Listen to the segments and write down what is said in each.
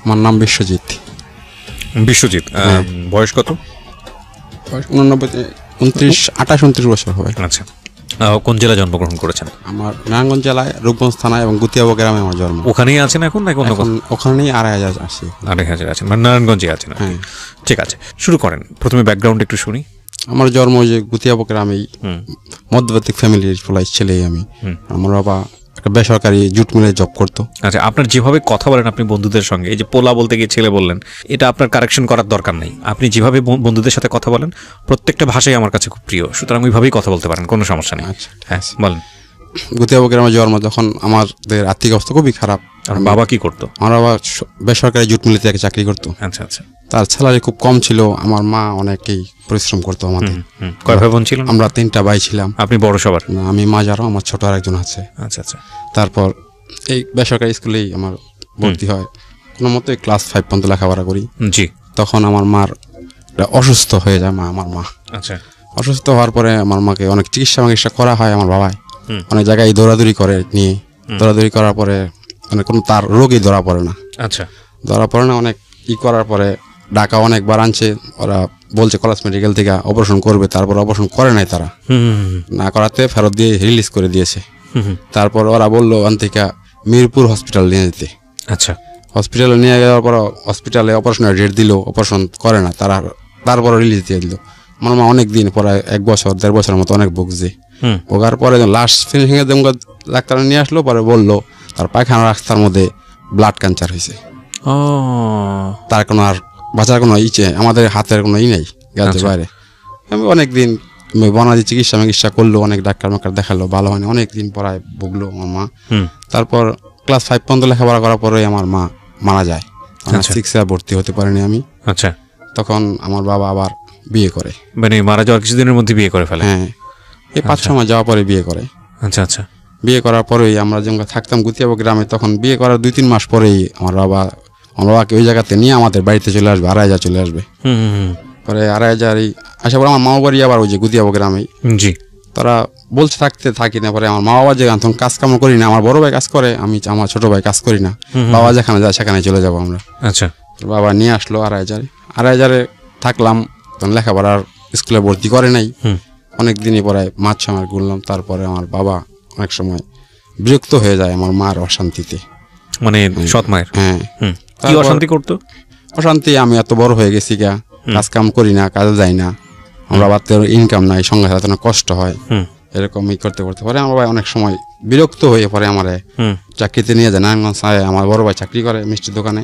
আমার নাম বিশ্বজিৎ। বিশ্বজিৎ, বয়স কত? 29 বছর হবে। আচ্ছা, কোন জেলায় জন্মগ্রহণ করেছেন? আমার নারায়ণগঞ্জ জেলায় রূপগঞ্জ থানায় এবং গুতিয়াবো গ্রামে আমার জন্ম। ওখানেই আছেন এখন নাকি অন্য কোথাও? ওখানেই 2,500 আছি। 2,500 আছেন, মানে নারায়ণগঞ্জে আছেন। হ্যাঁ, ঠিক আছে, শুরু করেন। প্রথমে ব্যাকগ্রাউন্ড একটু শুনি। আমার জন্ম যে গুতিয়াবো গ্রামেই, মধ্যবিত্ত ফ্যামিলির ফলাই ছেলে আমি। আমার বাবা একটা বেসরকারি জুট মিলে জব করতো। আচ্ছা, আপনার যেভাবে কথা বলেন আপনি বন্ধুদের সঙ্গে, এই যে পোলা বলতে গিয়ে ছেলে বললেন, এটা আপনার কারেকশন করার দরকার নেই। আপনি যেভাবে বন্ধুদের সাথে কথা বলেন প্রত্যেকটা ভাষাই আমার কাছে খুব প্রিয়, সুতরাং ওইভাবেই কথা বলতে পারেন, কোনো সমস্যা নেই। আচ্ছা, হ্যাঁ বলেন। গুতিয়াবো গ্রামে জন্ম, যখন আমাদের আর্থিক অবস্থা খুবই খারাপ। আর বাবা কি করতো? আমার বাবা বেসরকারি জুট মিলে থেকে চাকরি করতো। আচ্ছা আচ্ছা। তার স্যালারি খুব কম ছিল। আমার মা অনেকেই পরিশ্রম করতো আমাদের। কয় ভাই বোন ছিলেন? আমরা 3টা ভাই ছিলাম। আপনি বড় সবার? না, আমি মাঝারও, আমার ছোট আরেকজন আছে। আচ্ছা আচ্ছা। তারপর এই বেসরকারি স্কুলেই আমার ভর্তি হয়। কোনো মতো ক্লাস 5 পর্যন্ত লেখাপড়া করি। জি। তখন আমার মার অসুস্থ হয়ে যায়। আমার মা আচ্ছা, অসুস্থ হওয়ার পরে আমার মাকে অনেক চিকিৎসা করা হয়। আমার বাবাই অনেক জায়গায় দৌড়াদৌড়ি করে নিয়ে, দৌড়াদৌড়ি করার পরে মানে কোনো তার রোগই ধরা পড়ে না। আচ্ছা, ধরা পড়ে না। অনেক করার পরে ঢাকা অনেকবার আনছে, ওরা বলছে কলেজ মেডিকেল থেকে অপারেশন করবে, তারপর অপারেশন করে নাই তারা। না করাতে ফেরত দিয়ে রিলিজ করে দিয়েছে। তারপর ওরা বললো ওখান থেকে মিরপুর হসপিটাল নিয়ে যেতে। আচ্ছা, হসপিটালে নিয়ে যাওয়ার পর হসপিটালে অপারেশনের ডেট দিল, অপারেশন করে না তারা, তারপর রিলিজ দিয়ে দিল। আমার মা অনেক দিন পরে 1 বছর 1.5 বছরের মতো অনেক ভুগছে। ভোগার পরে লাস্ট ফিনিশিং এ ডাক্তার নিয়ে আসলো, পরে বললো তার পায়খানা রাস্তার মধ্যে ব্লাড ক্যান্সার হয়েছে। তার কোনো আর বাঁচার কোনো আমাদের হাতের কোনো নেই গেছে বাইরে। আমি অনেক দিন বনাদি চিকিৎসা করলো, অনেক ডাক্তার দেখালো, ভালো হয়নি। অনেক দিন পরায় ভুগলো আমার মা। তারপর ক্লাস 5 পর্যন্ত লেখাপড়া করার পরে আমার মা মারা যায়। 6 ভর্তি হতে পারিনি আমি। আচ্ছা, তখন আমার বাবা আবার বিয়ে করে। মানে মারা যাওয়ার কিছুদিনের মধ্যে বিয়ে করে ফেলে? হ্যাঁ, এই 5-6 মাস যাওয়ার পরে বিয়ে করে। আচ্ছা আচ্ছা। বিয়ে করার পরেই আমরা যেমন থাকতাম গুতিয়াবো গ্রামে, তখন বিয়ে করার 2-3 মাস পরেই আমার বাবাকে ওই জায়গাতে নিয়ে আমাদের বাড়িতে চলে আসবে, 2,500 চলে আসবে। পরে 2,500 আসার পর আমার মা বাড়ি আবার ওই যে গুতিয়াবো গ্রামেই। জি। তারা বলছে থাকি না। পরে আমার মা বাবা যে তখন কাজ কাম করি না, আমার বড় ভাই কাজ করে, আমি আমার ছোট ভাই কাজ করি না। বাবা যেখানে যায় সেখানে চলে যাবো আমরা। আচ্ছা। বাবা নিয়ে আসলো 2,500 থাকলাম। তখন লেখাপড়ার স্কুলে ভর্তি করে নাই। অনেক দিনই পরে 5-6 মাস ঘুরলাম। তারপরে আমার বাবা অনেক সময় বিরক্ত হয়ে যায় আমার মার অশান্তিতে। মানে সৎ মায়ের? হ্যাঁ। কি অশান্তি করতো? অশান্তি, আমি এত বড় হয়ে গেছি গা, কাজ কাম করি না, কাজে যাই না, আমরা বাড়তে ইনকাম নাই, সঙ্গে সাথে কষ্ট হয়, এরকমই করতে পরে আমার ভাই অনেক সময় বিরক্ত হয়ে পরে আমার চাকরিতে নিয়ে যায় নারায়ণগঞ্জ। আমার বড় ভাই চাকরি করে মিষ্টির দোকানে।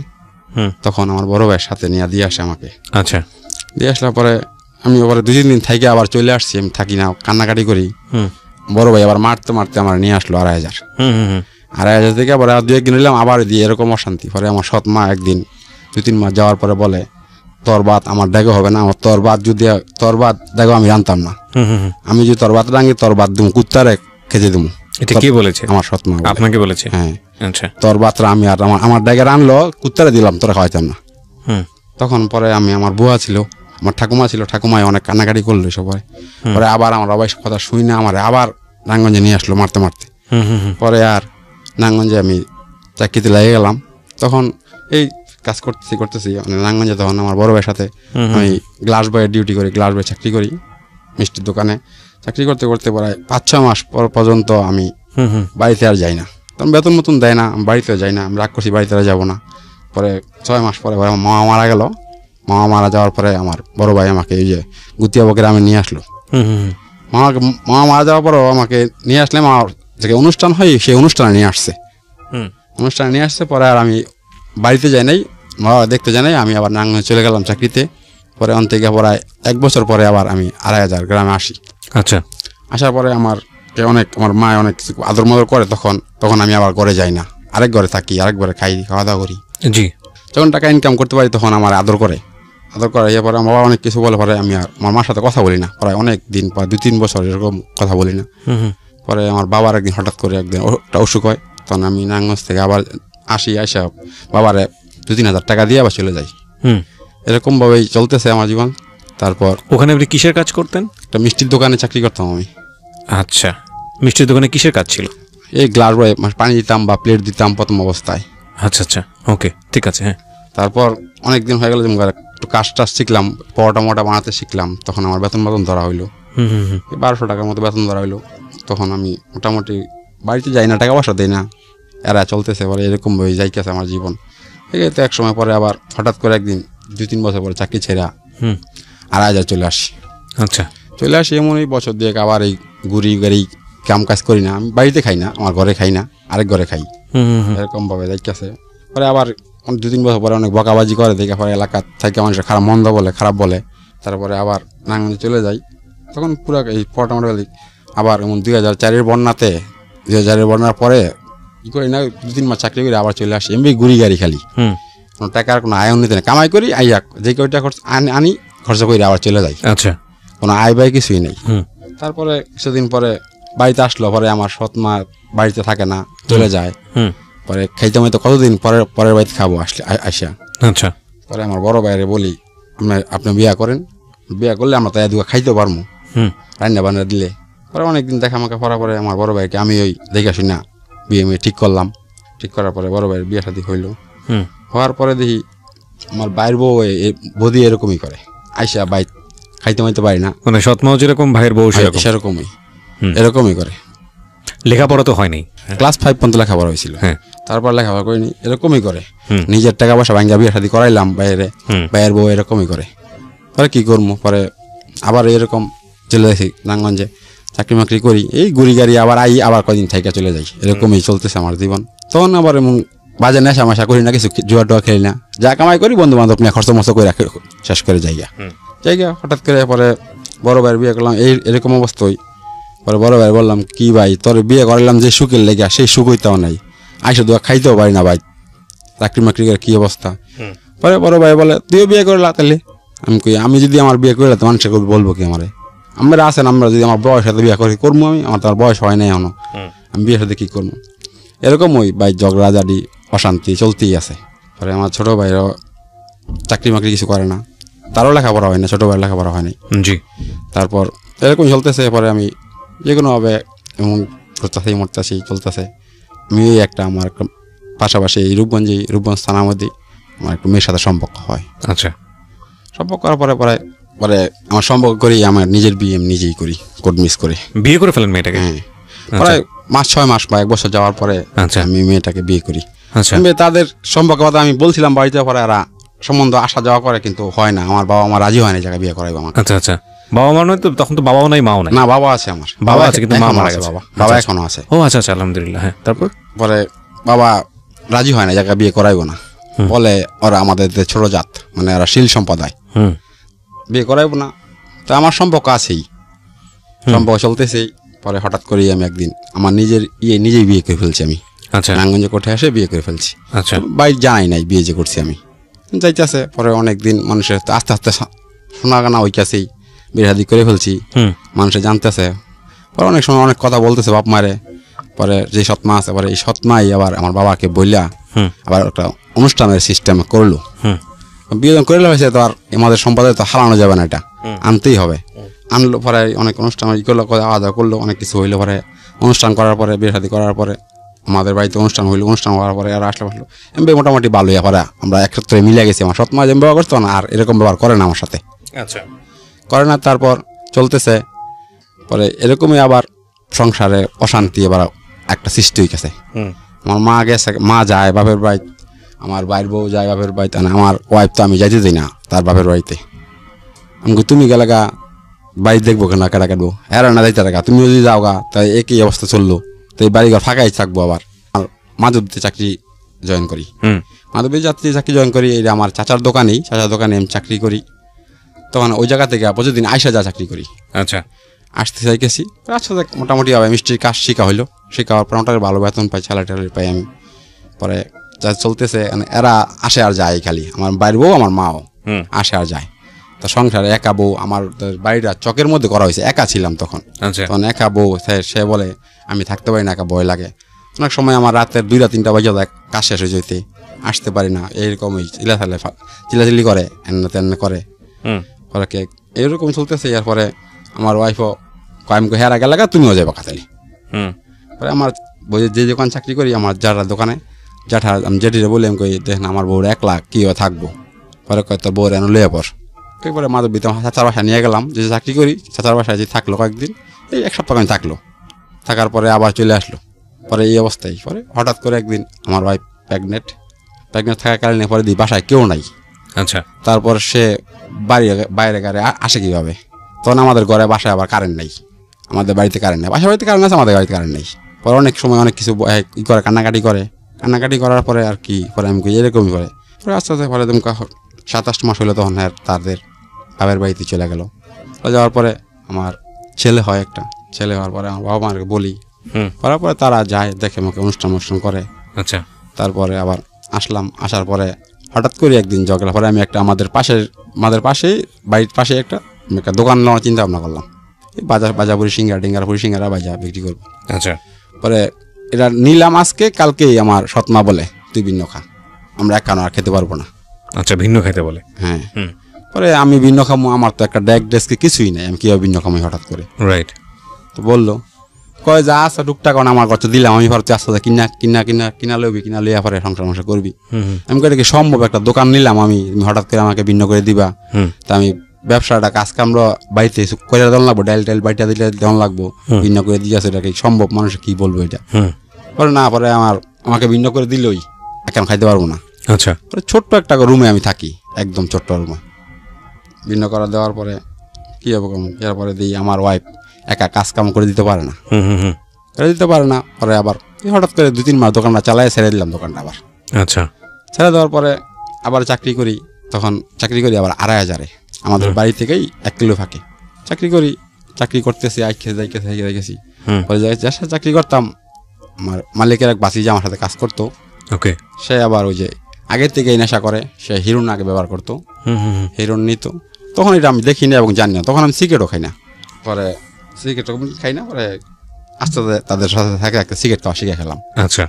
তখন আমার বড় ভাইয়ের সাথে নিয়ে দিয়ে আসে আমাকে। আচ্ছা। দিয়ে আসলার পরে আমি ওপরে 2-3 দিন থেকে আবার চলে আসছি। আমি থাকি না, কান্নাকাটি করি। বড় ভাই আবার মারতে আমার নিয়ে আসলো 2,500 থেকে আবার 2-1 দিন নিলাম, আবার দিয়ে এরকম অশান্তি। পরে আমার সৎ মা একদিন 2-3 মাস যাওয়ার পরে বলে, তোর ভাত আমার ডেগো হবে না, আমার তোর ভাত ডেগো আমি জানতাম না, আমি যদি তোর ভাত রাঙি তোর ভাত দিব কুত্তারে খেতে দিব। এটা কে বলেছে? আমার সৎ মা আপনাকে বলেছে? হ্যাঁ। আচ্ছা। তোর ভাতরা আমি আর আমার ডেগে রানলো, কুত্তারে দিলাম, তোরা খাওয়াইতাম না। তখন পরে আমার বুয়া ছিল, আমার ঠাকুমা ছিল, ঠাকুমায় অনেক কান্নাকাটি করলো সবাই। পরে আবার আমার বাবার কথা শুই না, আমার আবার নারায়ণগঞ্জে নিয়ে আসলো মারতে। পরে আর নারায়ণগঞ্জে আমি চাকরিতে লেগে গেলাম। তখন এই কাজ করতেছি নারায়ণগঞ্জে। তখন আমার বড় ভাইয়ের সাথে আমি গ্লাস বয়ের ডিউটি করি, গ্লাস বয়ে চাকরি করি মিষ্টির দোকানে। চাকরি করতে প্রায় 5-6 মাস পর্যন্ত আমি বাড়িতে আর যাই না। তখন বেতন মতন দেয় না, আমি বাড়িতে যাই না, আমি রাগ করছি বাড়িতে আর যাবো না। পরে 6 মাস পরে আমার মামা মারা গেল। মামা মারা যাওয়ার পরে আমার বড় ভাই আমাকে এই যে গুতিয়াবো গ্রামে নিয়ে আসলো। মামা মারা যাওয়ার পরও আমাকে নিয়ে আসলে আমার যে অনুষ্ঠান হয় সেই অনুষ্ঠানে নিয়ে আসছে। পরে আর আমি বাড়িতে যাই নাই, মা দেখতে যাই নাই। আমি আবার নারায়ণগঞ্জ চলে গেলাম চাকরিতে। পরে অন থেকে প্রায় 1 বছর পরে আবার আমি 2,500 গ্রামে আসি। আচ্ছা। আসার পরে আমার মা অনেক কিছু আদর মদর করে। তখন আমি আবার ঘরে যাই না, আরেক ঘরে থাকি, আরেক ঘরে খাওয়া দাওয়া করি। জি। যখন টাকা ইনকাম করতে পারি তখন আমার আদর করে এরপরে আমার বাবা অনেক কিছু বলে। পরে আমি আর আমার মার সাথে কথা বলি না, প্রায় অনেক দিন, প্রায় 2-3 বছর এরকম কথা বলি না। পরে আমার বাবার একদিন হঠাৎ করে একদিন অসুখ হয়। তখন আমি নারায়ণগঞ্জ থেকে আবার আসা বাবারে 2-3 হাজার টাকা দিয়ে আবার চলে যাই। এরকম ভাবেই চলতেছে আমার জীবন। তারপর ওখানে আপনি কিসের কাজ করতেন? একটা মিষ্টির দোকানে চাকরি করতাম আমি। আচ্ছা, মিষ্টির দোকানে কিসের কাজ ছিল? এই গ্লাস বয়ে পানি দিতাম বা প্লেট দিতাম প্রথম অবস্থায়। আচ্ছা আচ্ছা, ওকে, ঠিক আছে। হ্যাঁ। তারপর অনেকদিন হয়ে গেল যে একটু কাজ টাজ শিখলাম, পরোটা মোটা বানাতে শিখলাম, তখন আমার বেতন ধরা হইলো, 1200 টাকার মতো বেতন ধরা হইলো। তখন আমি মোটামুটি বাড়িতে যাই না, টাকা পয়সা দিই না, এরা চলতেছে পরে এরকম ভাবে যাইতেছে আমার জীবন। ঠিক আছে, তো এক সময় পরে আবার হঠাৎ করে একদিন 2-3 বছর পরে চাকরি ছেড়া আর আজ চলে আসি। আচ্ছা, চলে আসি এমনই বছর দিয়ে আবার এই ঘুরি গাড়ি কাম কাজ করি না, আমি বাড়িতে খাই না, আমার ঘরে খাই না, আরেক ঘরে খাই, এরকম ভাবে যাইতেছে। পরে আবার 2-3 বছর পরে অনেক বকাবাজি করে, দেখে পরে এলাকা থেকে মানুষের খারাপ মন্দ বলে, খারাপ বলে। তারপরে আবার নারায়ণগঞ্জে চলে যাই, তখন পুরো এই পটামোটালি আবার এমন 2004-এর বন্যাতে, 2000-এর বন্যার পরে কি করি না, 2-3 মাস চাকরি করে আবার চলে আসি, এমনি ঘুরি গাড়ি খালি, কোনো টাকার কোনো আয় উন্নতি নেই, কামাই করি আইয়া যে কয়টা আনি খরচা করে আবার চলে যাই। আচ্ছা, কোনো আয় ব্যয় কিছুই নেই। তারপরে কিছুদিন পরে বাড়িতে আসলো, পরে আমার সৎ মা বাড়িতে থাকে না, চলে যায়। পরে খাইতে হয়তো কতদিন পরের বাড়িতে খাবো আসা। আচ্ছা, পরে আমার বড় ভাইরে বলি, আপনি বিয়া করেন, বিয়া করলে আমরা তাই দুয়া খাইতে পারবো, রান্না বান্না দিলে। পরে অনেকদিন দেখা আমাকে পড়া পরে আমার বড় ভাইকে আমি ওই দেখে শুনি না বিয়ে মেয়ে ঠিক করলাম। ঠিক করার পরে বড় ভাইয়ের বিয়ে শাদী হইলো। হওয়ার পরে দেখি আমার বাইর বউ বদি এরকমই করে, আইসা বাইর খাইতে মাইতে পারি না, মানে সৎমাও যেরকম ভাইয়ের বউ সেরকমই এরকমই করে। লেখাপড়া তো হয়নি, ক্লাস 5 পর্যন্ত লেখাপড়া হয়েছিল, তারপর লেখাপড়া করিনি, এরকমই করে। নিজের টাকা পয়সা ভাঙ্গা বিয়ে শাদী করাইলাম, বাইরের বউ এরকমই করে। পরে কি করবো, পরে আবার এরকম চলে যাচ্ছি নারায়ণগঞ্জে, চাকরি মাকরি করি, এই ঘুরি গাড়ি আবার আবার কদিন থেকে চলে যাই, এরকমই চলতেছে আমার জীবন। তখন আবার এমন বাজে নেশা মাশা করি না, কিছু জুয়া টুয়া খেলি না, যা কামাই করি বন্ধু বান্ধব নিয়ে খরচ মরচ করে শেষ করে জায়গা। হঠাৎ করে পরে বড় ভাইয়ের বিয়ে করলাম, এরকম অবস্থায়। পরে বড় ভাই বললাম, কি ভাই তোর বিয়ে করলাম যে সুখের লেগে, সেই সুখ হইতেও নাই, আইসা দুয়া খাইতেও পারি না ভাই, চাকরি মাকরি করে কি অবস্থা। পরে বড় ভাই বলে, তুইও বিয়ে করলা তাহলে? আমি কই, আমি যদি আমার বিয়ে করলে তো মানুষের বলবো কি আমারে, আমরা আছেন, আমরা যদি আমার বয়স সাথে বিয়ে করি করবো, আমার তো আর বয়স হয় নাই এখনো, আমি বিয়ের সাথে কি করবো। এরকম ওই ভাই ঝগড়া ঝাড়ি অশান্তি চলতেই আছে। পরে আমার ছোট ভাইও চাকরি মাকরি কিছু করে না, তারও লেখাপড়া হয় না, ছোট ভাইয়ের লেখাপড়া হয়নি। জি, তারপর এরকম চলতেছে। পরে আমি যে কোনোভাবে এমন করতেছি মরতেছি চলতেছে। আমি একটা আমার পাশাপাশি এই রূপগঞ্জ থানার মধ্যে আমার একটু মেয়ের সাথে সম্পর্ক হয়। আচ্ছা, সম্পর্ক করার পরে পরে পরে আমার সম্পর্ক করি, আমার নিজের বিয়ে আমি নিজেই করি, কোড মিস করে বিয়ে করে ফেলেন মেয়েটাকে। হ্যাঁ, পরে 6 মাস বা 1 বছর যাওয়ার পরে আমি মেয়েটাকে বিয়ে করি। আচ্ছা, তাদের সম্পর্ক কথা আমি বলছিলাম বাড়িতে, পরে এরা সম্বন্ধ আসা যাওয়া করে, কিন্তু হয় না, আমার বাবা মা রাজি হয় না জায়গায় বিয়ে করাইবো আমার। আচ্ছা আচ্ছা, বাবা মা নয় তো, তখন তো বাবাও নাই মাও নাই? না, বাবা আছে, আমার বাবা আছে, কিন্তু মা মারা গেছে। বাবা এখনো আছে। ও আচ্ছা আচ্ছা, আলহামদুলিল্লাহ। হ্যাঁ, তারপর পরে বাবা রাজি হয় না জায়গায় বিয়ে করাইবো না, বলে ওরা আমাদের ছোট জাত, মানে ওরা শিল সম্প্রদায়, বিয়ে করাইবো না। তো আমার সম্পর্ক আছেই, সম্পর্ক চলতেছেই। পরে হঠাৎ করে আমি একদিন আমার নিজেই বিয়ে করে ফেলছি আমি। আচ্ছা, নারায়ণগঞ্জে কোঠায় এসে বিয়ে করে ফেলছি। আচ্ছা, বাইরে জানাই নাই বিয়ে যে করছি আমি, যাইতেছে। পরে অনেকদিন মানুষের আস্তে আস্তে শোনা গানা ওই কাছেই বিয়ে শাদী করে ফেলছি, মানুষের জানতেছে। পরে অনেক সময় অনেক কথা বলতেছে বাপ মারে। পরে যে সৎমা আছে, পরে এই সৎমাই আবার আমার বাবাকে বললা আবার একটা অনুষ্ঠানের সিস্টেম করলো। বিয়ে যখন করে হয়েছে, তো আর আমাদের সম্প্রদায় তো হারানো যাবে না, এটা আনতেই হবে। আনলো, পরে অনেক অনুষ্ঠান করলো, আলাদা করলো, অনেক কিছু হইলো। পরে অনুষ্ঠান করার পরে, বিয়ে শাদী করার পরে আমাদের বাড়িতে অনুষ্ঠান হইলো। অনুষ্ঠান হওয়ার পরে আর আসলে এমনি মোটামুটি ভালোই। পরে আমরা একসাথে মিলে গেছি। আমার সৎমা যেমন ব্যবহার করতো না, আর এরকম ব্যবহার করে না আমার সাথে। আচ্ছা, করে না। তারপর চলতেছে। পরে এরকমই আবার সংসারে অশান্তি এবার একটা সৃষ্টি হয়ে গেছে। আমার মা গেছে, মা যায় বাপের বাড়ি, আমার বাইর বউ যায় বাপের বাড়িতে, আমার ওয়াইফ তো আমি যাইতে দিই না তার বাপের বাড়িতে। আমি তুমি গেলে গা বাড়ি দেখবো কেন, কেটা কাটবো, হ্যাঁ না যাইতে টাকা, তুমি যদি যাও গা, তাই একই অবস্থা চললো। তো এই বাড়িঘর ফাঁকাই থাকবো। আবার মাধবদীতে চাকরি জয়েন করি, মাধবদী চাকরি জয়েন করি। এই আমার চাচার দোকানে আমি চাকরি করি। তখন ওই জায়গা থেকে প্রতিদিন আইসা যা চাকরি করি। আচ্ছা, আসতে চাই গেছি, আচ্ছা মোটামুটি হবে। মিষ্টির কাজ শেখা হইলো, শেখা হওয়ার পর মোটামুটি ভালো বেতন পাই, স্যালারি পাই আমি। পরে যা চলতেছে, এরা আসে আর যায় খালি, আমার বাইর বউ আমার মাও আসে আর যায়। তো সংসারে একা বউ, আমার বাড়িটা চকের মধ্যে করা হয়েছে, একা ছিলাম তখন। তখন একা বউ, সে বলে আমি থাকতে পারি না, একা ভয় লাগে। অনেক সময় আমার রাতের 2-3টা বাজে যায়, কাজ শেষ হয়ে যেতে, আসতে পারি না। এইরকমই চিল্লাচিল্লি করে, এনে তেনে করে। পরে এইরকম চলতেছে। এরপরে আমার ওয়াইফও আমি হেরা গেলে তুমিও যাবে কাতালি। পরে আমার যে দোকান চাকরি করি, আমার যারা দোকানে আমি জেঠিরে বলি আমি কই দেখেন আমার বউর 1 লাখ কীভাবে থাকবো, পরে কয় তোর বউর এনে লইয়া পর। এরপরে মাধবীতে চাচার বাসায় নিয়ে গেলাম, যে চাকরি করি চাচার বাসায় যে থাকলো কয়েকদিন, এই 1 সপ্তাহ আমি থাকলো, থাকার পরে আবার চলে আসলো। পরে এই অবস্থায় পরে হঠাৎ করে একদিন আমার ওয়াইফ প্রেগনেন্ট থাকাকালীন পরে দিই বাসায় কেউ নাই। আচ্ছা, তারপর সে বাইরে গাড়ি আসে কীভাবে, তখন আমাদের ঘরে বাসায় আবার কারেন্ট নেই, আমাদের বাড়িতে কারেন্ট নেই, বাসার বাড়িতে কারেন্ট আছে, আমাদের বাড়িতে কারেন্ট নেই। পরে অনেক সময় অনেক কিছু ই করে কান্নাকাটি করার পরে আর কি পরে আমি এরকমই করে পরে আস্তে আস্তে পরে তুমি 27 মাস হলো তখন তাদের বাবার বাড়িতে চলে গেল। যাওয়ার পরে আমার ছেলে হয় একটা, ছেলে হওয়ার পরে আমার বাবা মাকে বলি, করার পরে তারা যায় দেখে আমাকে অনুষ্ঠান করে। আচ্ছা, তারপরে আবার আসলাম, আসার পরে হঠাৎ করে একদিন ঝগড়া, পরে আমি একটা আমাদের পাশেই বাড়ির পাশে একটা দোকান নেওয়ার চিন্তা ভাবনা করলাম, বাজা পুরি সিঙ্গারা পুরি সিঙ্গারা বাজা বিক্রি করবো। আচ্ছা, পরে এটা নিলাম আজকে, কালকেই আমার সৎমা বলে তুই ভিন্ন খা, আমরা এক আর খেতে পারবো না। আচ্ছা, ভিন্ন খাইতে বলে? হ্যাঁ। পরে আমি ভিন্ন খামো, আমার তো একটা ডেস্কে কিছুই নাই, আমি কীভাবে ভিন্ন খামো হঠাৎ করে? রাইট। তো বললো কয় যা আসা টুকটাক আমার কাছে দিলাম, আমি ভাবছি আস্তে আস্তে কিনা লইবি, কিনা লইয়া পরে সংসার করবি। আমি কই কি সম্ভব, একটা দোকান নিলাম আমি, হঠাৎ করে আমাকে ভিন্ন করে দিবা? তা আমি ব্যবসাটা কাজ কামড়া বাড়িতে করে দেওয়া লাগবো, ডাইল বাড়িটা দিলে দেওয়া লাগবো, ভিন্ন করে দিয়ে আসে, এটা কি সম্ভব? মানুষ কি বলবো এটা? পরে না, পরে আমাকে ভিন্ন করে দিলই এখন খাইতে পারবো না। আচ্ছা, পরে ছোট্ট একটা রুমে আমি থাকি, একদম ছোট্ট রুমে ভিন্ন করা দেওয়ার পরে কি হবে এরপরে দিই আমার ওয়াইফ একা কাজ কাম করে দিতে পারে না, পরে আবার হঠাৎ করে 2-3 মাস দোকানটা চালাই ছেড়ে দিলাম দোকানটা আবার। আচ্ছা, ছেড়ে দেওয়ার পরে আবার চাকরি করি, তখন চাকরি করি আবার 2,500-এ, আমাদের বাড়ি থেকেই 1 কিলো ফাঁকে চাকরি করতেছি, যাইতেছি। পরে যার সাথে চাকরি করতাম, আমার মালিকের এক বাসি যে আমার সাথে কাজ করতো, ওকে, সে আবার ওই যে আগের থেকেই নেশা করে, সে হিরোইন আগে ব্যবহার করতো, হিরোইন নিত। তখন এটা আমি দেখি না এবং জানি না, তখন আমি সিগারেটও খাই না, পরে পরে আস্তে আস্তে তাদের সাথে থাকে একটা সিগারেট খাওয়া শিখে খেলাম। আচ্ছা,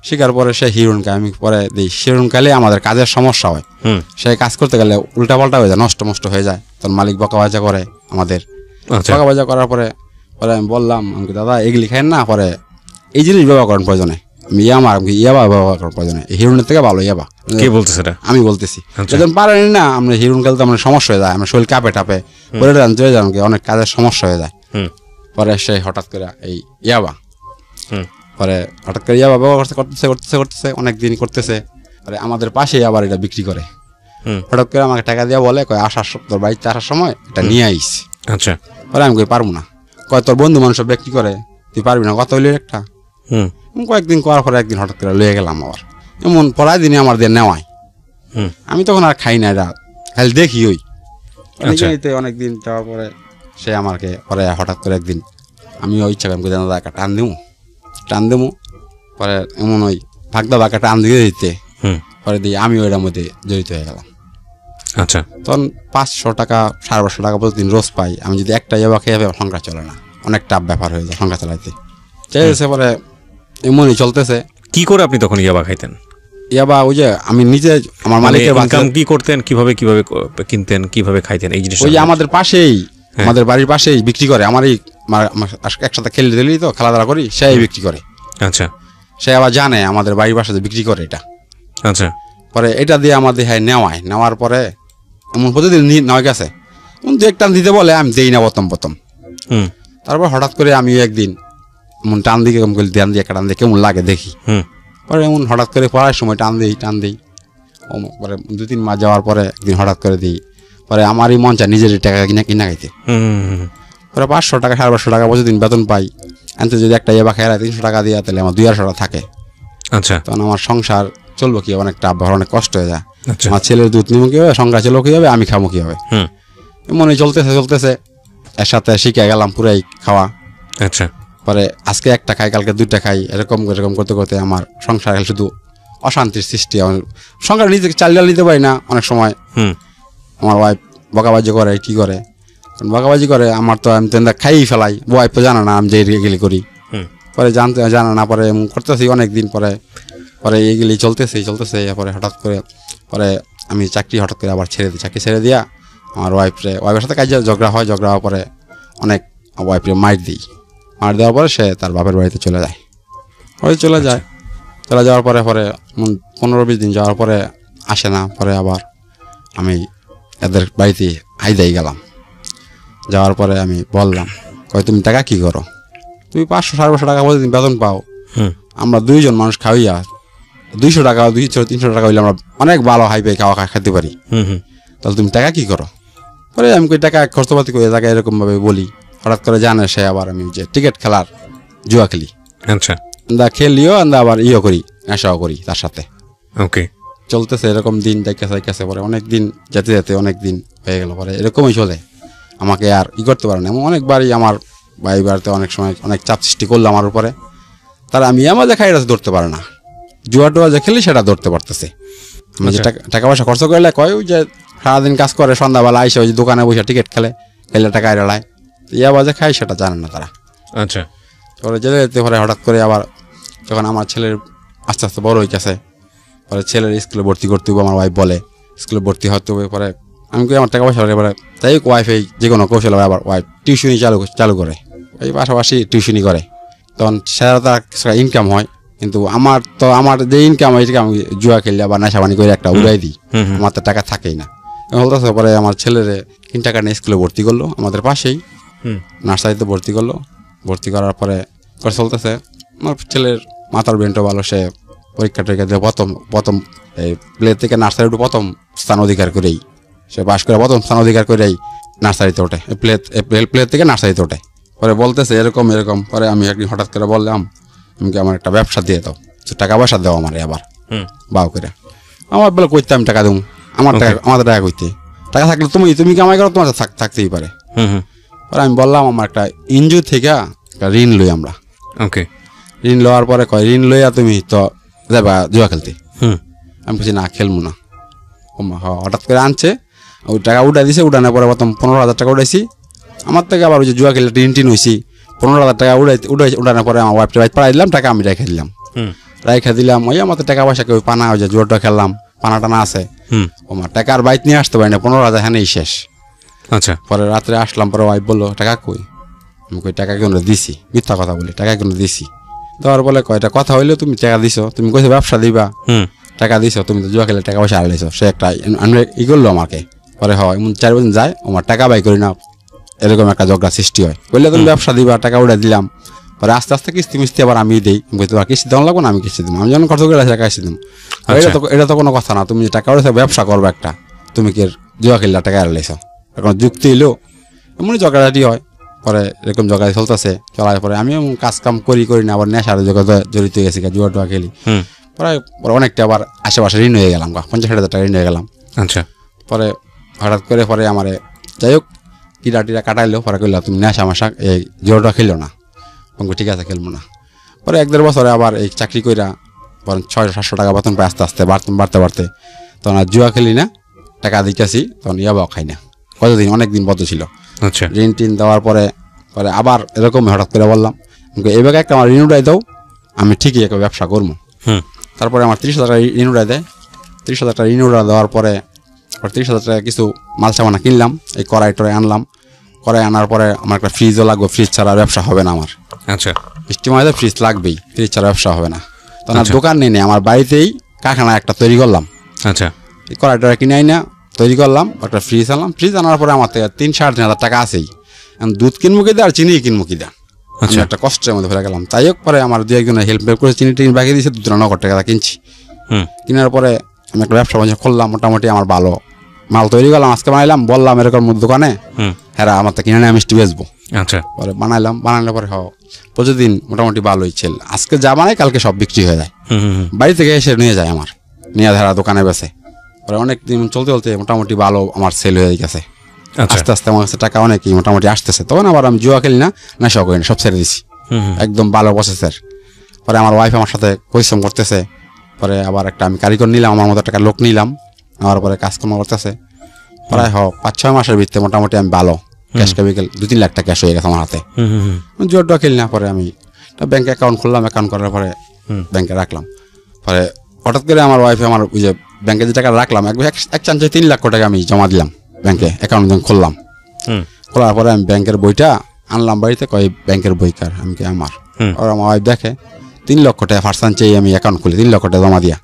শিখার পরে সে হিরোইন খায়, আমি পরে দিই হিরোইন খাইলে আমাদের কাজের সমস্যা হয়, সে কাজ করতে গেলে উল্টাপাল্টা হয়ে যায়, নষ্ট হয়ে যায়, তখন মালিক বকাবাজা করে আমাদের। বকাবাজা করার পরে আমি বললাম আমাকে দাদা এগুলি খাই না, পরে এই জিনিস ব্যবহার করেন প্রয়োজনে, আমি ইয়াবা ব্যবহার করার প্রয়োজনে, হিরোইনের থেকে ভালো ইয়াবা। কে বলতেছে এটা? আমি বলতেছি। যখন পারেনি না, আমরা হিরোইন খেলতে আমার সমস্যা হয়ে যায়, আমার শরীর কাঁপে পরে চলে যান, অনেক কাজের সমস্যা হয়ে যায়। পরে সে হঠাৎ করে এই ইয়াবা ব্যবহার করতেছে অনেকদিন করতেছে, পরে আমাদের পাশে আবার এটা বিক্রি করে। হঠাৎ করে আমাকে টাকা দিয়ে বলে কয় তোর বাড়িতে আসার সময় এটা নিয়ে আইস। আচ্ছা, পরে আমি কই পারবো না, কয় তোর বন্ধু মানুষ বিক্রি করে, তুই পারবি না, কত হইলে একটা। কয়েকদিন করার পরে একদিন হঠাৎ করে লয়ে গেলাম আবার, এমন পড়ায় দিনে আমার দিয়ে নেওয়ায়। আমি তখন আর খাই না, এটা খালি দেখি ওই অনেকদিন যাওয়ার পরে সে আমাকে পরে হঠাৎ করে একদিন আমি ইচ্ছা করি দাদা একটা টান দেবো, পরে এমন ওই ভাগদা বাঁকা টান দিয়ে দিতে, পরে দিয়ে আমি ওইটার মধ্যে জড়িত হয়ে গেলাম। আচ্ছা, তখন 500 টাকা 550 টাকা প্রতিদিন রোজ পাই, আমি যদি একটা ইয়াবা খেয়ে যাবে সংখ্যা চলে না, অনেক টাফ ব্যাপার হয়ে যায় সংখ্যা চালাইতে চাইছে। পরে এমনই চলতেছে। কি করে আপনি তখন ইয়াবা খাইতেন? ইয়াবা ওই যে আমি নিজে আমার মালিকের ইনকাম কি করতেন, কিভাবে কিনতেন, কিভাবে খাইতেন? এই জিনিস ওই যে আমাদের পাশেই, আমাদের বাড়ির পাশেই বিক্রি করে, আমারই একসাথে খেলে দিলি তো খেলাধুলা করি, সেই বিক্রি করে। আচ্ছা, সে আবার জানে আমাদের বাড়ির পাশে বিক্রি করে এটা। আচ্ছা, পরে এটা দিয়ে আমাদের নেওয়ার পরে এমন প্রতিদিন নেওয়া গেছে, এক টান দিতে বলে আমি দেই না প্রথম। তারপর হঠাৎ করে আমি একদিন এমন টান দিকে ধ্যান দিয়ে একটা টান দিয়ে কেমন লাগে দেখি, পরে এমন হঠাৎ করে পড়ার সময় টান দিই পরে 2-3 মাস যাওয়ার পরে একদিন হঠাৎ করে দিই, পরে আমারই মন চায় নিজের টাকা কিনা খাইতে। পরে 500 টাকা 550 টাকা প্রতিদিন বেতন পাই, এতে যদি একটা ইয়ে বা খেয়ে 300 টাকা দিয়ে তাহলে আমার 200 টাকা থাকে। আচ্ছা, তখন আমার সংসার চলবো কি, অনেকটা অনেক কষ্ট হয়ে যায়। আমার ছেলের দুধ নিবো কি হবে, সংসার চলবো কি হবে, আমি খাবো কি হবে, এমনই চলতেছে এর সাথে শিখে গেলাম পুরাই খাওয়া। আচ্ছা, পরে আজকে একটা খাই, কালকে 2টা খাই, এরকম করতে করতে আমার সংসার শুধু অশান্তির সৃষ্টি। সংসার নিজেকে চাল নিতে পারি না অনেক সময়। আমার ওয়াইফ বকাবাজি করে, কি করে বকাবাজি করে, আমার তো আমি তো খাইই ফেলাই, ওয়াইফ জানা না আমি যে এগুলি করি, পরে জানা না, পরে করতেছি অনেকদিন পরে এইগুলি চলতেছে। পরে হঠাৎ করে পরে আমি হঠাৎ করে আবার চাকরি ছেড়ে দিয়া আমার ওয়াইফের সাথে কাজে ঝগড়া হওয়ার পরে অনেক ওয়াইফরে মার দেওয়ার পরে সে তার বাপের বাড়িতে চলে যায়। চলে যাওয়ার পরে 15-20 দিন যাওয়ার পরে আসে না। পরে আবার আমি এদের বাড়িতে হাইদাই গেলাম। যাওয়ার পরে আমি বললাম, কয় তুমি টাকা কি করো? তুমি 500-550 টাকা প্রতিদিন বেতন পাও, আমরা 2 জন মানুষ খাওয়াইয়া 200 টাকা 200-300 টাকা হইলে আমরা অনেক ভালো হাই ফাই খাওয়া খেতে পারি, তাহলে তুমি টাকা কি করো? পরে আমি কই টাকা খরচপাতি করে টাকা এরকম ভাবে বলি। হঠাৎ করে জানে সে আবার আমি যে টিকিট খেলার জুয়া খেলি। আচ্ছা, খেলিও আবার করি, নেশাও করি তার সাথে। ওকে, চলতেছে এরকম দিন যাইতেছে। পরে অনেক দিন যেতে যেতে অনেক দিন হয়ে গেল। পরে এরকমই চলে, আমাকে আর করতে পারে না। অনেকবারই আমার ভাই বাড়িতে অনেক সময় অনেক চাপ সৃষ্টি করলো আমার উপরে। তারা আমি আমার যে খাই ধরতে পারে না, জুয়া টুয়া যে খেলি সেটা ধরতে পারতেছে। আমি যে টাকা পয়সা খরচ করলে কয় ওই যে সারাদিন কাজ করে, সন্ধ্যাবেলা আইসে ওই যে দোকানে বসে টিকিট খেলে টাকা এড়ায়, ইয়াবা যে খাই সেটা জানে না তারা। আচ্ছা, পরে যেতে যেতে পরে হঠাৎ করে আবার যখন আমার ছেলের আস্তে আস্তে বড় হয়ে গেছে, পরে ছেলের স্কুলে ভর্তি করতে হবে, আমার ওয়াইফ বলে স্কুলে ভর্তি হতে হবে। পরে আমি কই আমার টাকা পয়সা লাগে, পরে তাই ওয়াইফাই যে কোনো কৌশল আবার ওয়াইফ টিউশনি চালু করে, এই পাশাপাশি টিউশনি করে। তখন সেটা তার কিছু ইনকাম হয়, কিন্তু আমার যে ইনকাম হয় এটাকে আমি জুয়া খেললে বা নেশাবানি করে একটা উড়াই দিই, আমার তো টাকা থাকেই না। বলতেছে পরে আমার ছেলেরে 3 টাকা নিয়ে স্কুলে ভর্তি করলো, আমাদের পাশেই নার্সারিতে ভর্তি করলো। ভর্তি করার পরে চলতেছে, আমার ছেলের মাথার ব্রেনটা ভালো, সে পরীক্ষা টরীক্ষা দিয়ে প্রথম এই প্লে থেকে নার্সারি উঠে প্রথম স্থান অধিকার করেই সে পাশ করে প্রথম স্থান অধিকার করেই নার্সারিতে ওঠে, প্লে থেকে নার্সারিতে ওঠে। পরে বলতেছে এরকম। পরে আমি একদিন হঠাৎ করে বললাম, আমাকে আমার একটা ব্যবসা দিয়ে দাও, টাকা পয়সা দেওয়া আমার আবার বাউ করে। আমার বলে কইতে আমি টাকা দেবো, আমাদের টাকা কইতে, টাকা থাকলে তুমি কামাই করো, তোমার থাকতেই পারে। পরে আমি বললাম আমার একটা এনজিও থেকে একটা ঋণ লই আমরা। ওকে, ঋণ লওয়ার পরে কয় ঋণ লইয়া তুমি তো যাবা জুয়া খেলতে। আমি বলছি না, খেলবো না। হঠাৎ করে আনছে, ওই টাকা উঠাই দিছে। উঠানোর পরে প্রথম 15,000 টাকা উঠাইছি আমার থেকে। আবার ওই যে জুয়া খেলে ঋণ হয়েছি, 15,000 টাকা উঠানোর পরে আমার ওয়াইফটা পাড়াই দিলাম, টাকা আমি রেখে দিলাম। ওই আমাদের টাকা পয়সা কেউ পানা, ওই যে জুয়াটা খেললাম, পানা টানা আছে, আমার টাকা আর বাইক নিয়ে আসতে পারি না, 15,000 হ্যাঁ শেষ। আচ্ছা, পরে রাত্রে আসলাম, পরে ওয়াইফ বললো টাকা কই? আমি কই টাকা কেন দিছি, মিথ্যা কথা বলি, টাকা কেন দিছি। দেওয়ার বলে কয়টা কথা হইলেও তুমি টাকা দিছো, তুমি কইছো ব্যবসা দিবা, টাকা দিছো, তুমি তো জুয়া খেলে টাকা পয়সা হারাইছো। সে একটা করলো আমাকে। পরে হয় এমন 4 দিন যায়, আমার টাকা বাই করি না, এরকম একটা ঝগড়া সৃষ্টি হয়। বললে তুমি ব্যবসা দিবা, টাকা উঠে দিলাম। পরে আস্তে আস্তে কিস্তি মিস্তি আবার আমি দিই, তোমার কিস্তি দেওয়া লাগবো না, আমি কিস্তি দিব, আমি যখন খরচ করে টাকা কিস্তি দিব। এটা তো কোনো কথা না, তুমি টাকা উঠে ব্যবসা করবো একটা, তুমি কি জুয়া খেললে টাকা হারাইছো, এখন যুক্তি এলো, এমনই ঝগড়াঝাটি হয়। পরে এরকম ঝগড়া চলতেছে, চলার পরে আমি কাজ কাম করি না, আবার নেশার জগতে জড়িত হয়ে গেছি, জুয়া টুয়া খেলি। পরে অনেকটা আবার আশেপাশে ঋণ হয়ে গেলাম, 50,000 টাকা ঋণ হয়ে গেলাম। আচ্ছা, পরে হঠাৎ করে পরে আমার যাই হোক টিরা কাটাইলো। পরে কইলো তুমি নেশা মাশা এই জুয়াটা খেলো না। ঠিক আছে, খেলবো না। পরে 1-1.5 বছরে আবার এই চাকরি কইরা 600-700 টাকা বেতন পাই, আস্তে আস্তে বাড়তে তখন আর জুয়া খেলি না, টাকা দিতেছি, তখন ইয়াবাও খাই না। কতদিন, অনেকদিন বদ্ধ ছিল। আচ্ছা, ঋণ টিন দেওয়ার পরে আবার এরকম হঠাৎ করে বললাম, এইভাবে একটা আমার ঋণ উঠাই দাও, আমি ঠিকই একটা ব্যবসা করবো। তারপরে আমার 30,000 টাকা ঋণ উঠাই দেয়। 30,000 টাকা ঋণ উঠা দেওয়ার পরে 30,000 টাকা কিছু মাল সামানা কিনলাম, এই কড়াই টড়াই আনলাম। কড়াই আনার পরে আমার একটা ফ্রিজও লাগবে, ফ্রিজ ছাড়া ব্যবসা হবে না আমার। আচ্ছা, স্টিমারে ফ্রিজ লাগবেই, ফ্রিজ ছাড়া ব্যবসা হবে না। তখন আর দোকান নেই, আমার বাড়িতেই কারখানা একটা তৈরি করলাম। আচ্ছা, এই কড়াই টড়াই কিনে আই না তৈরি করলাম, একটা ফ্রিজ আনলাম। ফ্রিজ আনার পরে আমার থেকে 3-3.5 টাকা আছেই, দুধ কিনবো কি দেয় আর চিনি কিনবো কি দেয়, আমি একটা কষ্টের মধ্যে ফেলে গেলাম। তাই হোক পরে আমার 2-1 হেল্প করে চিনি টিনি বাকি দিয়েছে, 2-9 টাকা কিনছি। কেনার পরে আমি একটা ব্যবসা বাণিজ্য করলাম, মোটামুটি আমার ভালো মাল তৈরি করলাম। আজকে বানাইলাম, বললাম এরকম দোকানে, হ্যাঁ আমার তো কিনে নিয়ে মিষ্টি বেচবো। আচ্ছা, পরে বানাইলে পরে প্রতিদিন মোটামুটি ভালোই ছেল। আজকে যা বানাই কালকে সব বিক্রি হয়ে যায়, বাড়ি থেকে এসে নিয়ে যায়, আমার নিয়ে ধারা দোকানে বেচে। পরে অনেক দিন চলতে মোটামুটি ভালো আমার সেল হয়ে গেছে। আস্তে আস্তে আমার কাছে টাকা অনেকই মোটামুটি আসতেছে। তখন আবার আমি জুয়া খেলি না, নেশা করি না, সব ছেড়ে দিছি, একদম ভালো প্রসেসের। পরে আমার ওয়াইফ আমার সাথে পরিশ্রম করতেছে। পরে আবার একটা আমি কারিগর নিলাম, আমার মতো একটা লোক নিলাম, নেওয়ার পরে কাজকর্ম করতেছে। প্রায় 5-6 মাসের ভিতরে মোটামুটি আমি ভালো ক্যাশ ক্যাপিটাল 2-3 লাখ টাকা ক্যাশ হয়ে গেছে আমার হাতে। জুয়া টুয়া খেলি না। পরে আমি ব্যাংকে অ্যাকাউন্ট খুললাম, অ্যাকাউন্ট করার পরে ব্যাংকে রাখলাম। পরে হঠাৎ করে আমার ওয়াইফে আমার ওই যে ব্যাংকে যে টাকা রাখলাম, এক চান্সে 3 লাখ টাকা আমি জমা দিলাম ব্যাংকে, অ্যাকাউন্ট খুললাম। খোলার পরে আমি ব্যাংকের বইটা আনলাম বাড়িতে, কয় ব্যাংকের বই কার, আমি কি আমার। আর আমার ওয়াইফ দেখে 3 লক্ষ টাকা ফার্স্ট চেয়ে আমি অ্যাকাউন্ট খুলি, 3 লক্ষ টাকা জমা দিয়া।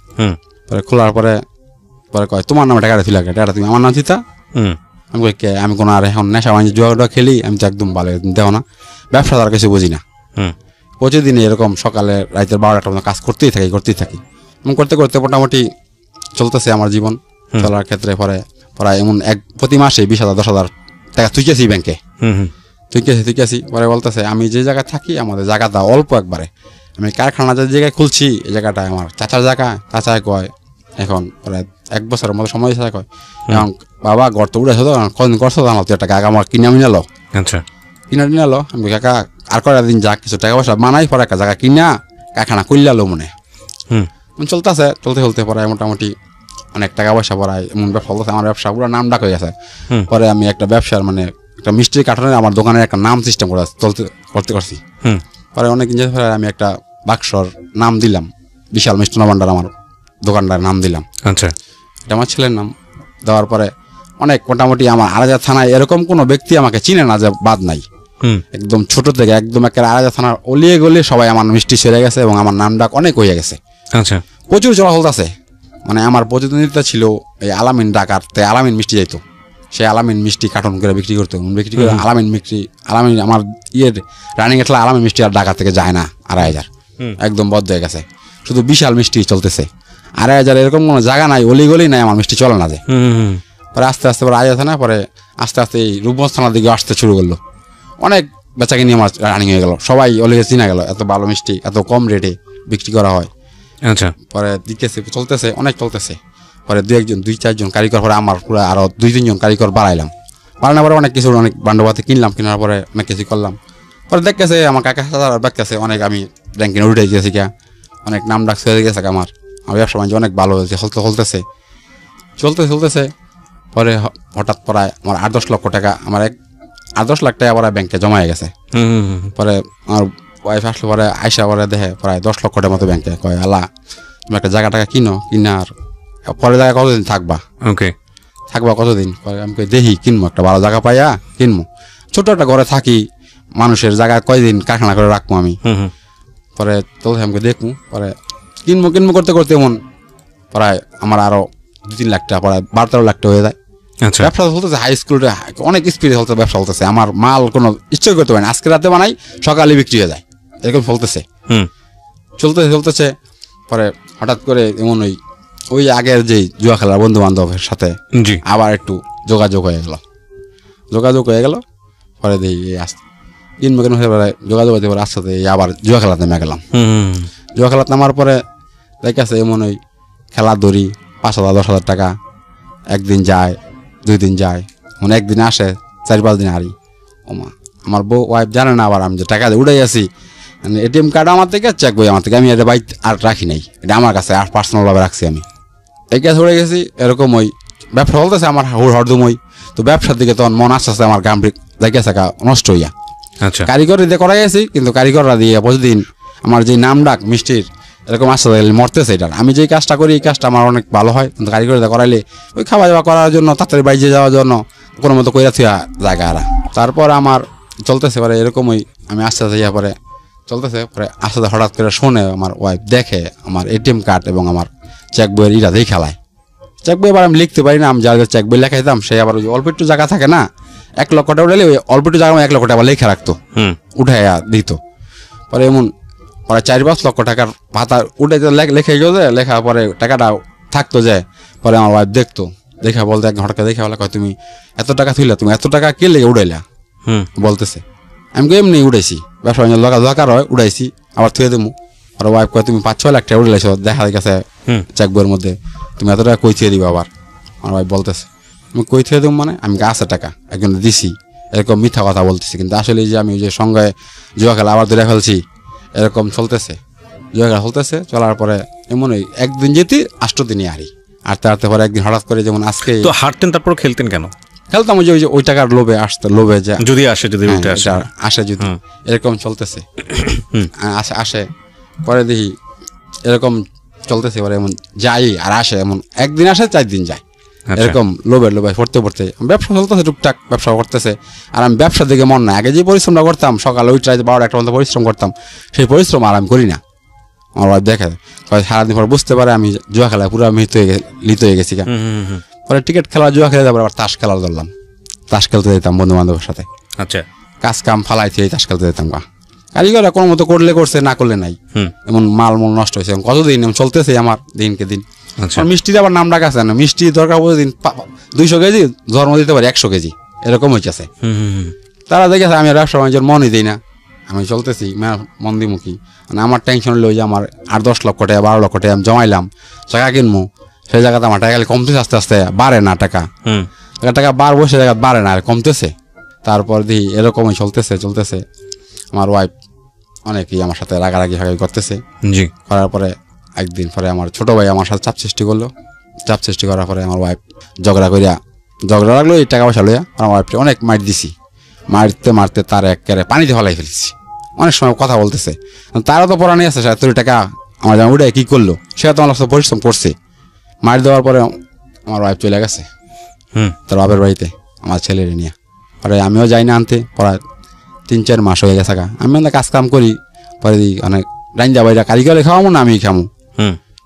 পরে খোলার পরে পরে কয় তোমার নামে টাকাটা ছিল, টাকাটা তুমি আমার নাম চিতা। আমি কই কে, আমি কোনো আর এখন নেশা বাণিজ্য জুয়া খেলি, আমি তো একদম ভালো দেখো না, ব্যবসা তার কিছু বুঝি না। প্রতিদিন এরকম সকালে রাতের 12টা পর্যন্ত কাজ করতেই থাকি। করতে করতে মোটামুটি চলতেছে আমার জীবন। চলার ক্ষেত্রে পরে প্রায় এমন প্রতি মাসে 20,000 10,000 টাকা তুইকেছি ব্যাংকে, তুইকেছি। পরে বলতেছে আমি যে জায়গায় থাকি আমাদের জায়গাটা অল্প একবারে, আমি কারখানা যে জায়গায় খুলছি এই জায়গাটা আমার চাচার জায়গা। চাচায় কয় এখন প্রায় 1 বছরের মতো সময় চাচা কয় এখন বাবা ঘর তো উঠেছো তো কদিন করছো জানো, তুই একটা কাকা আমার কিনে নিলো। আচ্ছা, কিনে নিলো। আমি কাকা আর কয়েক দিন যাক কিছু টাকা পয়সা মানাই পরে একটা জায়গা কিনা কারখানা করলালো মনে। চলতে পরে মোটামুটি অনেক টাকা পয়সা পড়ায় এমন ব্যবসা চলতেছে। আমার ব্যবসা পুরো নাম ডাক হয়ে গেছে। পরে আমি একটা ব্যবসার মানে একটা মিষ্টির কার্টনের আমার দোকানের একটা নাম সিস্টেম করতে করছি। পরে অনেক দিন পরে আমি একটা বাক্সর নাম দিলাম, বিশাল মিষ্টান্ন ভান্ডার আমার দোকানটার নাম দিলাম। আচ্ছা, এটা আমার ছেলের নাম দেওয়ার পরে অনেক মোটামুটি আমার আড়াইহাজার থানায় এরকম কোনো ব্যক্তি আমাকে চিনে না যে বাদ নাই। একদম ছোট থেকে একদম একটা আড়াইহাজার থানার অলিয়ে গলিয়ে সবাই আমার মিষ্টি সেরে গেছে এবং আমার নাম ডাক অনেক হয়ে গেছে। আচ্ছা, প্রচুর চলাচল আছে। মানে আমার প্রতিদ্বন্দ্বিতা ছিল এই আলামিন ডাকাতে, আলামিন মিষ্টি যাইতো, সে আলামিন মিষ্টি কার্টন করে বিক্রি করতো। আলামিন আমার রানিং এ আলামিন মিষ্টি আর ঢাকা থেকে যায় না 2,500, একদম বদ্ধ হয়ে গেছে। শুধু বিশাল মিষ্টি চলতেছে, 2,500 এরকম কোনো জায়গা নাই, অলিগলি নাই আমার মিষ্টি চলে না যে। পরে আস্তে আস্তে পরে আয়া থানা, পরে আস্তে আস্তে এই রূপগঞ্জ থানার দিকে আসতে শুরু করলো। অনেক বেচাকিনি আমার রানিং হয়ে গেল, সবাই অলিগে চিনা গেল, এত ভালো মিষ্টি এত কম রেটে বিক্রি করা হয়। আচ্ছা, পরে চলতেছে অনেক চলতেছে। পরে 2-4 জন কারিগর, পরে আমার পুরো আরো 2-3 জন কারিগর বাড়াইলাম। বাড়ানোর পরে অনেক কিছু অনেক বান্ডবাতে কিনলাম, কেনার পরে অনেক কিছু করলাম। পরে দেখতেছে আমার কাকা দেখতেছে অনেক আমি র্যাঙ্কিং উঠে গেছি, অনেক নাম ডাক হয়ে গেছে আমার ব্যবসা বাণিজ্য অনেক ভালো হয়েছে, চলতেছে। পরে হঠাৎ প্রায় আমার 8-10 লক্ষ টাকা, আমার 8-10 লাখ টাকা পরে ব্যাংকে জমা হয়ে গেছে। পরে আমার ওয়াইফ আসলো, পরে আইসা পরে দেখে প্রায় 10 লক্ষ টাকার মতো ব্যাংকে। কয় আল্লাহ তুমি একটা জায়গা টাকা কিনার পরে জায়গা কতদিন থাকবা কতদিন? আমি দেখি কিনবো, একটা ভালো জায়গা পাইয়া কিনবো, ছোট একটা ঘরে থাকি, মানুষের জায়গা কয়দিন কারখানা করে রাখবো আমি। পরে চলছে আমাকে দেখবো, পরে কিনবো করতে করতে এমন প্রায় আমার আরো 2-3 লাখ টাকা, প্রায় 12-13 লাখ টাকা হয়ে যায়। ব্যবসা চলতেছে হাই স্কুলে অনেক স্পিডে চলতে ব্যবসা চলতেছে। আমার মাল কোনো ইচ্ছে করতে পারে না, আজকে রাতে বানাই সকালে বিক্রি হয়ে যায়, এরকম চলতেছে। পরে হঠাৎ করে এমন ওই আগের যে জুয়া খেলার বন্ধু বান্ধবের সাথে আবার একটু যোগাযোগ হয়ে গেল। পরে দেখি কিনবো যোগাযোগ হতে পারে, আস্তে আবার জুয়া খেলাতে নেমে গেলাম। জুয়া খেলাতে নামার পরে দেখেছে এমন খেলা ধরি 5,000 10,000 টাকা, একদিন যায় 2 দিন যায়, মানে একদিন আসে 4-5 দিন হারি। আমার বউ ওয়াইফ জানে না আবার আমি যে টাকা উড়াই আছি, এটিএম কার্ড আমার থেকে, চেক বই আমার থেকে, আমি এটা বাইক আর রাখি নাই, এটা আমার কাছে আর পার্সোনালভাবে রাখছি আমি। এই কাছে উড়ে গেছি, এরকম ব্যবসা চলতেছে আমার হরদম। তো ব্যবসার দিকে তখন মন আস্তে আস্তে আমার গাম্ভীর জায়গা নষ্ট হইয়া। আচ্ছা, কারিগর দিয়ে করাই গেছি, কিন্তু কারিগররা দিয়ে প্রতিদিন আমার যে নাম ডাক মিষ্টির এরকম আস্তে মরতেছে। এটা আমি যেই কাজটা করি এই কাজটা আমার অনেক ভালো হয়, কিন্তু কারিগর দিয়ে করাইলে ওই খাওয়া দাওয়া করার জন্য, তাড়াতাড়ি বাইরে যাওয়ার জন্য কোনো মতো কইরা থিয়া জায়গা। তারপর আমার চলতেছে পরে এরকমই আমি আস্তে আস্তে পরে চলতেছে। পরে আস্তে আস্তে হঠাৎ করে শোনে আমার ওয়াইফ, দেখে আমার এটিএম কার্ড এবং আমার চেক বইয়ের দিয়ে খেলায়। চেক বই আবার আমি লিখতে পারি না, আমি যার চেক বই লেখাইতাম সে আবার ওই অল্প একটু জায়গা থাকে না, 1 লক্ষ টাকা উঠাইলে ওই অল্প একটু জায়গা 1 লক্ষ টাকা লেখা রাখতো, উঠাইয়া দিত। পরে এমন পরে 4-5 লক্ষ টাকার পাতা উঠে লেখে গেছে, লেখা পরে টাকাটা থাকতো যায়। পরে আমার ওয়াইফ দেখতো, দেখা বলতে এক ঘটকা দেখে বলে কয় তুমি এত টাকা থইলা, তুমি এত টাকা কে লেগে উড়াইলা বলতেছে। আমি এমনি উড়াইছি, ব্যবসা বাণিজ্য দরকার হয় উড়াইছি, আবার থুয়ে দেবো। আর ওয়াইফ কয় তুমি 5-6 লাখ টাকা উড়াইছো, দেখা গেছে চেক বইয়ের মধ্যে, তুমি এত টাকা কই থুয়ে দিবা? আবার আমার ওয়াইফ বলতেছে আমি কই থুয়ে দেবো মানে আমি আছে টাকা একজন দিছি, এরকম মিথ্যা কথা বলতেছি। কিন্তু আসলে যে আমি ওই যে সঙ্গে জুয়া খেলা আবার ধরে ফেলছি, এরকম চলতেছে। জুয়া খেলা চলতেছে, চলার পরে এমন একদিন যেতে 8 দিনই হারি। হারতে পরে একদিন হঠাৎ করে, যেমন আজকে তো হারতেন, তারপর খেলতেন কেন? খেলতাম ওই যে ওই টাকার লোভে যে যদি আসে যদি এরকম চলতেছে। আসে পরে দেখি এরকম চলতেছে, এবার এমন যাই আর আসে, এমন একদিন আসে 4 দিন যায়, এরকম লোভে পড়তে ব্যবসা চলতেছে, টুকটাক ব্যবসা করতেছে। আর আমি ব্যবসার দিকে মন না, আগে যে পরিশ্রমটা করতাম সকালে 12-1 পর্যন্ত পরিশ্রম করতাম, সেই পরিশ্রম আর আমি করি না। আমার ওয়াইফ দেখে সারাদিন পর বুঝতে পারে আমি জুয়া খেলায় পুরো লিপ্ত হয়ে গেছি। পরে টিকিট খেলা জুয়া খেলে তারপরে আবার তাস খেলার ধরলাম, তাস খেলতে যেতাম বন্ধু বান্ধবের সাথে। আচ্ছা, কাজ কাম ফালাইতে তাস খেলতে যেতাম। কারিগররা কোনো মতো করলে করছে, না করলে নাই। এমন মাল নষ্ট হয়েছে, কতদিন এমন চলতেছে আমার দিনকে দিন। মিষ্টির আবার নাম ডাকা আছে না, মিষ্টি দরকার প্রতিদিন 200 কেজি, জন্ম দিতে পারি 100 কেজি, এরকম হয়েছে। তারা দেখেছে আমি ব্যবসা বাণিজ্যের মনই দিই না, আমি চলতেছি মন্দিমুখী। মানে আমার টেনশন হলো যে আমার 8-10 লক্ষ টাকা 12 লক্ষ টাকা আমি জমাইলাম, টাকা কিনবো, সেই জায়গাতে আমার টাকা কমতেছে, আস্তে আস্তে বাড়ে না টাকা, টাকা বাড়বো, সে জায়গা বাড়ে না, আর কমতেছে। তারপর দেখি এরকমই চলতেছে। আমার ওয়াইফ অনেকেই আমার সাথে রাগারাগি করতেছে। করার পরে একদিন পরে আমার ছোট ভাই আমার সাথে চাপ সৃষ্টি করলো। চাপ সৃষ্টি করার পরে আমার ওয়াইফ ঝগড়া লাগলো এই টাকা পয়সা লইয়া। আমার ওয়াইফকে অনেক মার দিছি, মারতে তার একেবারে পানিতে ফেলাই ফেলেছি। অনেক সময় কথা বলতেছে, তারও তো পড়া নিয়ে আসছে, তোর টাকা আমার যেমন উঠে কী করলো, সেটা তো আমার সাথে পরিশ্রম করছে। মার দেওয়ার পরে আমার ওয়াইফ চলে গেছে তার বাপের বাড়িতে আমার ছেলের নিয়ে। পরে আমিও যাই না আনতে, পড়া 3-4 মাস হয়ে গেছে। আমি কাজ কাম করি, পরে অনেক রাইন্দা বাইরা কারিগরে খাওয়াবো না আমি খামো,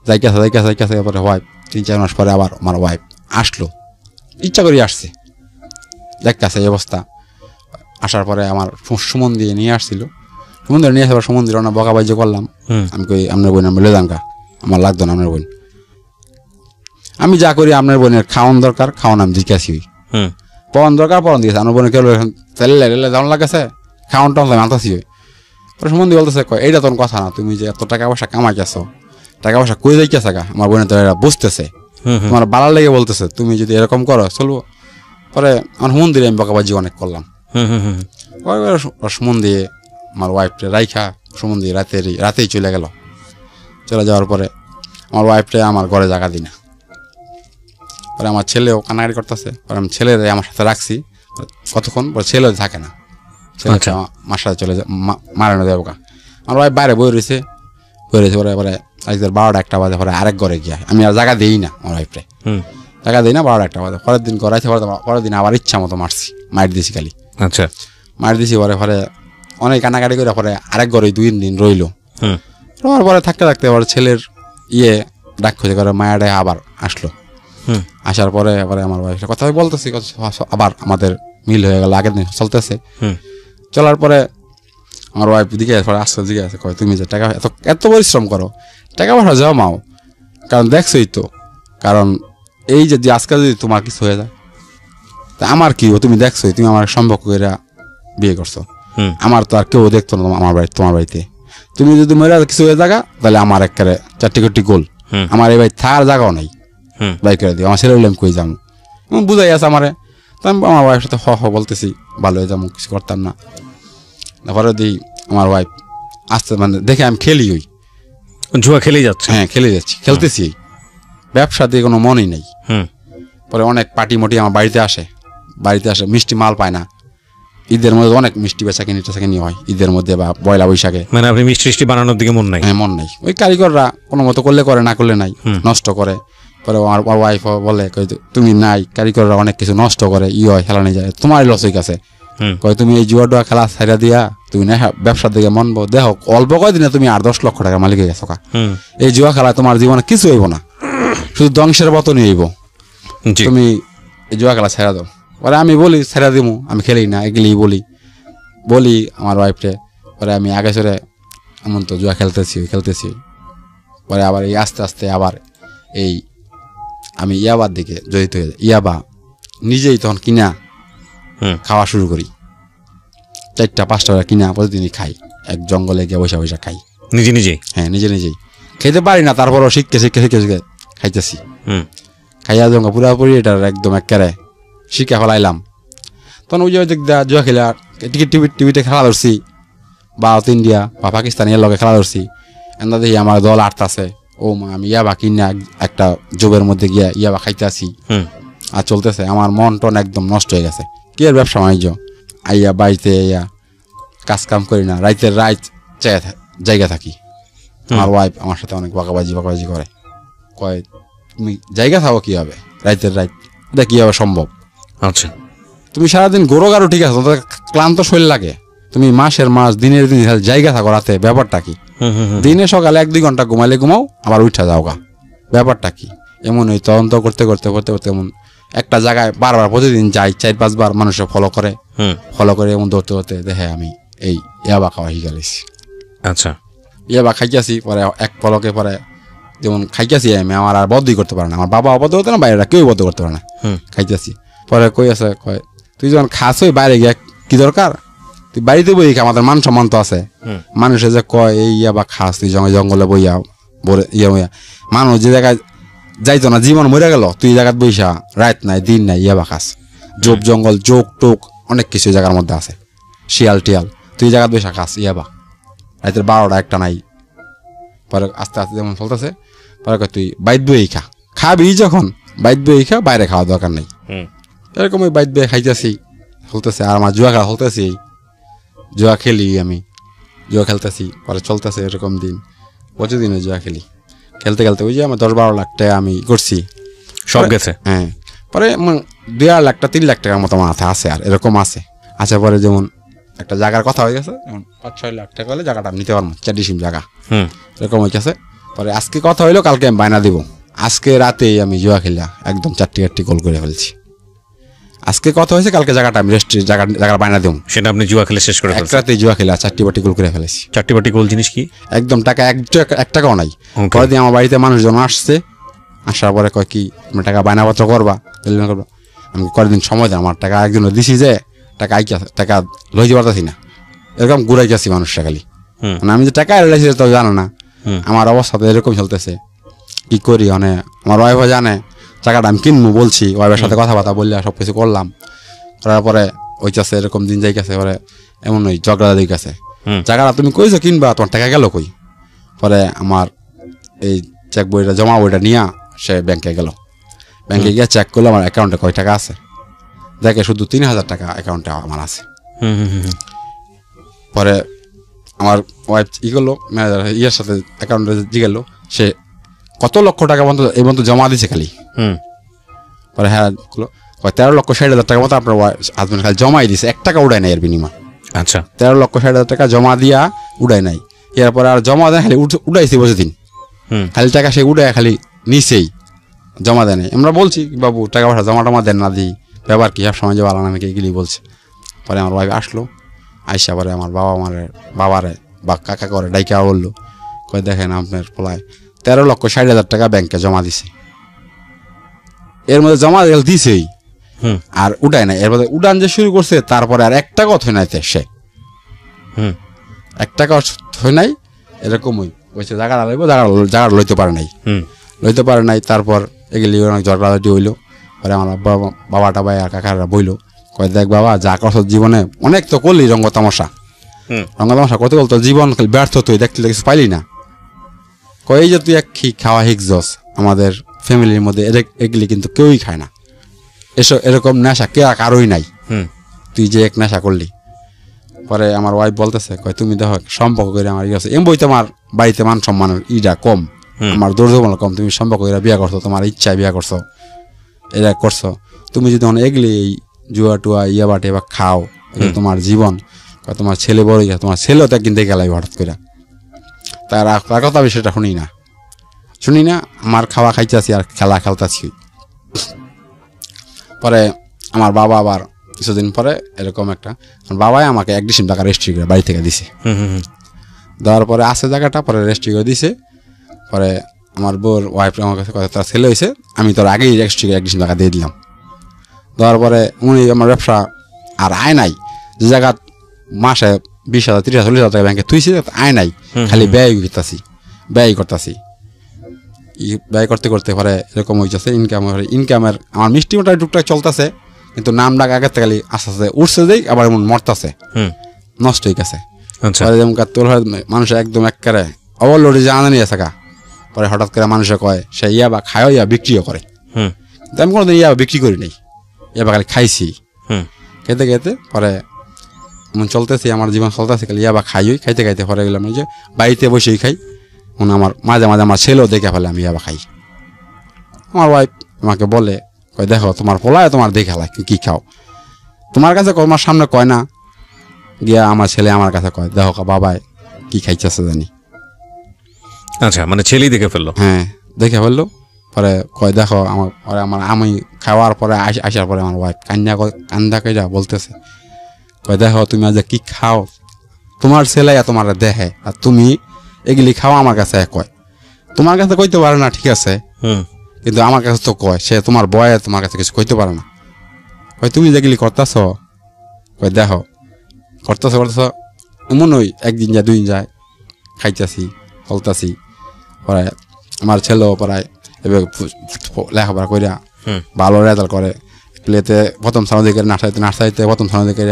যাইকাছে। পরে ওয়াইফ 3-4 মাস পরে আবার আমার ওয়াইফ আসলো, ইচ্ছা করে আসছে, দেখতেছে এই অবস্থা। আসার পরে আমার সুমন্দি নিয়ে আসছিল, সুমন্দির নিয়ে আসার সুমন্দির অনেক বকাবাজ্য করলাম। আমি কই আপনার বোন আমি লেদাম কা, আমার লাগতো না আপনার বোন, আমি যা করি আপনার বোনের খাওয়ান দরকার খাওয়ান, আমি জিজ্ঞাসি পড়ান দরকার পড়ান দিয়েছে, আমার বোনের কেউ তেলে দাম লাগেছে খাওয়ান টাউন আমি আনতাছি। পরে সুমন্দি বলতেছে এইটা তোর কথা না, তুমি যে এত টাকা পয়সা কামাই গেছো, টাকা পয়সা কই যাইতেছে গা, আমার বোনের তো এরা বুঝতেছে, তোমার বালার লেগে বলতেছে, তুমি যদি এরকম করো চলবো। পরে আমার মন্দিরে আমি বকাবাজি অনেক করলাম। সুমন দিয়ে আমার ওয়াইফটা রাইখা সুমন দিয়ে রাতেই চলে গেল। চলে যাওয়ার পরে আমার ওয়াইফটা আমার ঘরে জায়গা দিই না। পরে আমার ছেলেও কানাকাটি করতেছে, পরে আমি ছেলের আমার সাথে রাখছি কতক্ষণ, পরে ছেলেও থাকে না, ছেলে মার সাথে চলে যায়, মারানো যাবো কা। আমার ওয়াইফ বাইরে বই রয়েছে পরে পরে 12টা বাজে পরে আরেক ঘরে গিয়া আমি আর জায়গা দিই না, আমার ওয়াইফরে জায়গা দিই না। 12টা বাজে পরের দিন করাইছে, পরের দিন আবার ইচ্ছা মতো মারছি, মার দিছি খালি। আচ্ছা, মার দিছি। পরে অনেক কানাকাটি করে পরে আরেক ঘরে 2 দিন রইলো। পরে থাকতে পরে ছেলের ডাক খুঁজে করে মায়াডে আবার আসলো। আসার পরে আমার ওয়াইফের কথা বলতেছি, আবার আমাদের মিল হয়ে গেল, আগের দিন চলতেছে। চলার পরে আমার ওয়াইফ দিকে আসতে দিকে আছে, তুমি যে টাকা এত পরিশ্রম করো, টাকা পয়সা জমাও, কারণ দেখছোই তো, কারণ এই যে আজকাল যদি তোমার কিছু হয়ে যায় তা আমার কি, তুমি দেখছোই, তুমি আমার সম্পর্ক করে বিয়ে করছো, আমার তো আর কেউ দেখতো না তোমার বাড়িতে, তুমি যদি মেয়েরা কিছু হয়ে থাকা তাহলে আমার একেবারে 4 কোটি গোল, আমার এই ভাই থাকার জায়গাও নাই, বাই করে দিও, আমার ছেলে হলে আমি কই যাবো, বুঝাই আছে আমারে। তো আমি আমার ওয়াইফের সাথে বলতেছি ভালো হয়ে যাবো, কিছু করতাম না। তারপরে দিই আমার ওয়াইফ আসতে মানে দেখে আমি খেলি, জুয়া খেলেই যাচ্ছে। হ্যাঁ খেলতেছি, ব্যবসা দিয়ে কোনো মনই নেই। পরে অনেক পার্টি মোটি আমার বাড়িতে আসে, মিষ্টি মাল পায় না। ঈদের মধ্যে অনেক মিষ্টি বেচাকিনি হয় ঈদের মধ্যে বা পয়লা বৈশাখে। মানে আপনি মিষ্টি বানানোর দিকে মন নাই? হ্যাঁ, মন নাই। ওই কারিগররা কোনো মতো করলে করে, না করলে নাই, নষ্ট করে। পরে আমার ওয়াইফ বলে তুমি নাই, কারিগররা অনেক কিছু নষ্ট করে, হয় খেলা নিয়ে যায়, তোমারই লস হয়ে গেছে, তুমি এই জুয়া ডুয়া খেলা ছাইড়া দিয়া তুমি না ব্যবসার দিকে মনবো, দেখো অল্প কয়দিনে তুমি 8-10 লক্ষ টাকার মালিক হয়ে গেছো। এই জুয়া খেলা তোমার জীবনে কিছু হইব না, শুধু ধ্বংসের পতনই হইব, তুমি এই জুয়া খেলা ছাইড়া দাও। পরে আমি বলি ছাইড়া দিমু, আমি খেলি না, এগুলি বলি আমার ওয়াইফরে। পরে আমি আগে চলে এমন তো জুয়া খেলতেছি। পরে আবার এই আস্তে আস্তে আবার এই আমি ইয়াবার দিকে জড়িত হয়ে যাই। ইয়াবা নিজেই তখন কিনা খাওয়া শুরু করি, 4-5টা কিনা প্রতিদিনই খাই, এক জঙ্গলে গিয়ে বসে খাই নিজেই। হ্যাঁ, নিজেই খেতে পারি না, তারপরও শিখে খাইতেছি। খাইয়া জঙ্গা পুরাপুরি এটার একদম একেবারে শিখে ফেলাইলাম। তখন ওই যে জুয়া খেলে টিভিতে খেলা ধরছি, বা ইন্ডিয়া বা পাকিস্তান এর লগে খেলা ধরছি, এন্দা দেখি আমার দল আটতাছে, ও মা আমি ইয়াবা কিনা একটা জবের মধ্যে গিয়া ইয়াবা খাইতে আসি, আর চলতেছে। আমার মন টন একদম নষ্ট হয়ে গেছে। কি এর ব্যবসা বাণিজ্য, আইয়া বাড়িতে কাজ কাম করি না, রাত জায়গা থাকি। আমার ওয়াইফ আমার সাথে অনেক বকাবাজি করে, কয় তুমি জায়গা থাকো কিভাবে রাত, এটা কিভাবে সম্ভব? আচ্ছা, তুমি সারাদিন গোরো ঠিক আছে, ক্লান্ত শরীর লাগে, তুমি মাস দিনের দিন জায়গা থাকো রাতে, ব্যাপারটা কি? দিনে সকালে 1-2 ঘন্টা ঘুমাইলে ঘুমাও, আবার উঠা যাও গা। ব্যাপারটা কি এমন? ওই তদন্ত করতে করতে করতে করতে এমন একটা জায়গায় বারবার প্রতিদিন যাই, 4-5 বার মানুষে ফলো করে এমন ধরতে ধরতে দেখে আমি এই ইয়াবা খাওয়া শিখে গেছি। আচ্ছা, ইয়াবা খাইয়াছি, পরে এক পলকে পরে যেমন খাইয়াছি আমি, আমার আর বদ্ধই করতে পারে না, আমার বাবা অবদ্ধ করতে না, বাইরেরা কেউ বদ্ধ করতে পারে না, খাইতেছি। পরে কই আছে, কয় তুই যখন খাস ওই বাইরে গিয়ে কি দরকার, তুই বাড়িতে বই খা, আমাদের মান সম্মান তো আছে। মানুষে যে কয় এই ইয়াবা খাস, তুই জঙ্গলে বইয়া ইয়ে বইয়া, মানুষ যে জায়গায় যাইতো না, জীবন মরে গেল, তুই এই জায়গায় বইসা রাত নাই দিন নাই ইয়াবা খাস। জোপ জঙ্গল জোক টোক অনেক কিছু জায়গার মধ্যে আছে, শিয়াল টিয়াল, তুই জায়গায় বইসা খাস ইয়াবা, রাতের 12টা 1টা নাই। পরে আস্তে আস্তে যেমন চলতেছে, পরে তুই বাইত বই খা, খাবি যখন বাইত বই খা, বাইরে খাওয়া দরকার নেই। এরকম ওই বাইত বই খাইতেছি, চলতেছে। আর আমার জুয়া খেলা চলতেছি, জুয়া খেলি আমি, জুয়া খেলতেছি, পরে চলতেছে এরকম দিন, প্রতিদিনে জুয়া খেলি। খেলতে খেলতে ওই যে আমার 10-12 লাখ টাকা আমি করছি, সব গেছে। হ্যাঁ, পরে 2.5 লাখ টাকা 3 লাখ টাকার মতো মাথা আছে, আর এরকম আছে। আচ্ছা, পরে যেমন একটা জায়গার কথা হয়ে গেছে, 5-6 লাখ টাকা হলে জায়গাটা নিতে পারবো, 4 জায়গা এরকম হয়ে গেছে। পরে আজকে কথা হইলো, কালকে আমি বায়না দিব। আজকে রাতেই আমি জুয়া খেলা একদম 4টি গোল করে ফেলছি। আজকে কথা হয়েছে, কালকে জায়গাটা আমি জায়গার বায়না দেবো। সেটা আপনি জুয়া খেলে শেষ করে এক রাতেই জুয়া খেলা 4টি গোল করে ফেলেছি। 4টি গোল জিনিস কি? একদম টাকা 1 টাকাও নাই। পরের দিন আমার বাড়িতে মানুষজন আসছে, আসার পরে কয় কি তুমি টাকা বায়নাপত্র করবা? আমি কয়েকদিন সময় দেয়, আমার টাকা একজন দিছি যে টাকা লইতে পারতেছি না, এরকম ঘুরাই যাচ্ছি মানুষটা খালি। মানে আমি যে টাকা এলাইছি তো জানো না, আমার অবস্থা তো এরকম চলতেছে। কি করি? মানে আমার ওয়াইফও জানে টাকাটা আমি কিনবো বলছি, ওয়াইফের সাথে কথাবার্তা বললে সব কিছু করলাম, করার পরে ওই কাছে এরকম দিন যাই গেছে। পরে এমন ওই ঝগড়া দিকে গেছে, টাকাটা তুমি কইছো কিনবা, তোমার টাকা গেল কই? পরে আমার এই চেক বইটা জমা বইটা নিয়ে সে ব্যাংকে গেল, ব্যাংকে গিয়ে চেক করলো আমার অ্যাকাউন্টে কয় টাকা আছে, দেখে শুধু 3,000 টাকা অ্যাকাউন্টে আমার আছে। পরে আমার ওয়াইফ ই করলো, ম্যানেজার ইয়ের সাথে অ্যাকাউন্টে জিগেলো, সে কত লক্ষ টাকা পর্যন্ত এই পর্যন্ত জমা দিছে খালি। পরে হ্যাঁ 13,60,000 টাকা মতো আপনার হাজবেন্ড খালি জমাই দিছে, 1 টাকা উড়ায় নাই এর বিনিময়। আচ্ছা, 13,60,000 টাকা জমা দিয়া উড়ায় নাই। এরপরে আর জমা দেয় খালি উড়াইছে বসে দিন, খালি টাকা সে উড়ায় খালি নিচেই, জমা দেয় নাই। আমরা বলছি বাবু টাকা পয়সা জমা দেন না, দিই ব্যাপার কি, সব সময় যে ভালো নামে এগুলি বলছে। পরে আমার ওয়াইফ আসলো, আইসা পরে আমার বাবারে বা কাকা করে ডাইকা বললো, কই দেখেন আপনার পোলায় 13,60,000 টাকা ব্যাংকে জমা দিছে, এর মধ্যে জমা দিছেই আর উঠায় নাই। এর মধ্যে উড়ান যে শুরু করছে, তারপরে আর 1 টাকাও থই নাই, সে 1 টাকাও থই নাই। এরকমই বলছে জায়গাটা লইব, জায়গাটা লইতে পারে নাই। তারপর এগুলি অনেক ঝগড়াঝাটি হইলো। পরে আমার বাবাটা ভাই আর কাকারা বইলো, কয় দেখ বাবা, যা করছ জীবনে অনেক তো করলি রঙ্গ তামাশা করতে বলতো, জীবন ব্যর্থ, তুই দেখতে কিছু পাইলি না। কয় যে তুই এক খাওয়া শিখছস, আমাদের ফ্যামিলির মধ্যে এগুলি কিন্তু কেউই খায় না, এরকম নেশা কারোই নাই, তুই যে এক নেশা করলি। পরে আমার ওয়াইফ বলতেছে, কয় তুমি দেখো সম্পর্ক করে আমার ইয়ে আছে, এম বইতে আমার বাড়িতে মান সম্মানের ইটা কম, আমার দৌড় কম, তুমি সম্পর্ক করে বিয়া করছো, তোমার ইচ্ছায় বিয়া করছো, এটা করছো। তুমি যদি এগুলি এই জুয়া টুয়া ইয়া বাটে বা খাও, তোমার জীবন, তোমার ছেলে বড় গেছে, তোমার ছেলেও তো একদিন দেখে গেলাই হঠাৎ করে। তার কথা আমি সেটা শুনি না, আমার খাওয়া খাইতেছি আর খেলা খেলতেছি। পরে আমার বাবা আবার কিছুদিন পরে এরকম একটা, বাবাই আমাকে 1 ডিসেম্বর টাকা রেজিস্ট্রি করে বাড়ি থেকে দিছে, দেওয়ার পরে আছে জায়গাটা, পরে রেজিস্ট্রি করে দিছে। পরে আমার বউর ওয়াইফ আমার কাছে কথা, তার ছেলে হয়েছে, আমি তোর আগেই রেজিস্ট্রি করে 1 ডিসেম্বর টাকা দিয়ে দিলাম। দেওয়ার পরে উনি আমার ব্যবসা আর আয় নাই, যে জায়গা মাসে 20,000 30,000 40,000 টাকা ব্যাংকে থুইছি, আয় নাই, খালি ব্যয় করতেছি। ব্যয় করতে করতে পরে এরকম হয়েছে, ইনকামের আমার মিষ্টি মোটা টুকটাক চলতেছে, কিন্তু নাম ডাক আগের থেকে খালি আস্তে আস্তে উঠছে যাই, আবার এমন মরতেছে, নষ্ট হয়ে গেছে। যেমন তোর মানুষ একদম একেবারে অবলোডে জানা নিয়ে থাকা। পরে হঠাৎ করে মানুষে কয় সে ইয়াবা খায়ও, ইয়া বিক্রিও করে। আমি কোনোদিন ইয়াবা বিক্রি করি নাই, ইয়াবা খালি খাইছি। খেতে খেতে পরে এমন চলতেছি, আমার জীবন চলতেছে, খালি ইয়াবা খাইতে খাইতে পরে গেলাম যে বাড়িতে বসেই খাই। আমার মাঝে মাঝে আমার ছেলেও দেখে ফেলে আমি ইয়াবা খাই। আমার ওয়াইফ আমাকে বলে, কয় দেখো তোমার পোলায় তোমার দেখে ফেলা কি খাও, তোমার কাছে আমার সামনে কয় না, গিয়া আমার ছেলে আমার কাছে কয় দেখো বাবাই কি খাইতেছে জানি। আচ্ছা, মানে ছেলেই দেখে ফেললো? হ্যাঁ, দেখে ফেললো। পরে কয় দেখো আমার আমি খাওয়ার পরে আসার পরে আমার ওয়াইফ কান্দা কইরা বলতেছে, কয় দেখো তুমি আজ কি খাও, তোমার ছেলে তোমার দেখে আর তুমি এগুলি খাও আমার কাছে কয়। তোমার কাছে কইতে পারে না ঠিক আছে, কিন্তু আমার কাছে তো কয়, সে তোমার বয়ে তোমার কাছে কিছু কইতে পারে না। কয় তুমি যেগুলি করতেছ, কয় দেখো করতেছ এমন ওই একদিন যায় 2 দিন যায় খাইতেছি ফলতাছি। পরে আমার ছেলেও পড়ায় এবার লেখাপড়া করিয়া ভালো রেজাল্ট করে, প্লেতে প্রথম স্থানাধিকারী, নার্সারিতে প্রথম স্থানাধিকারী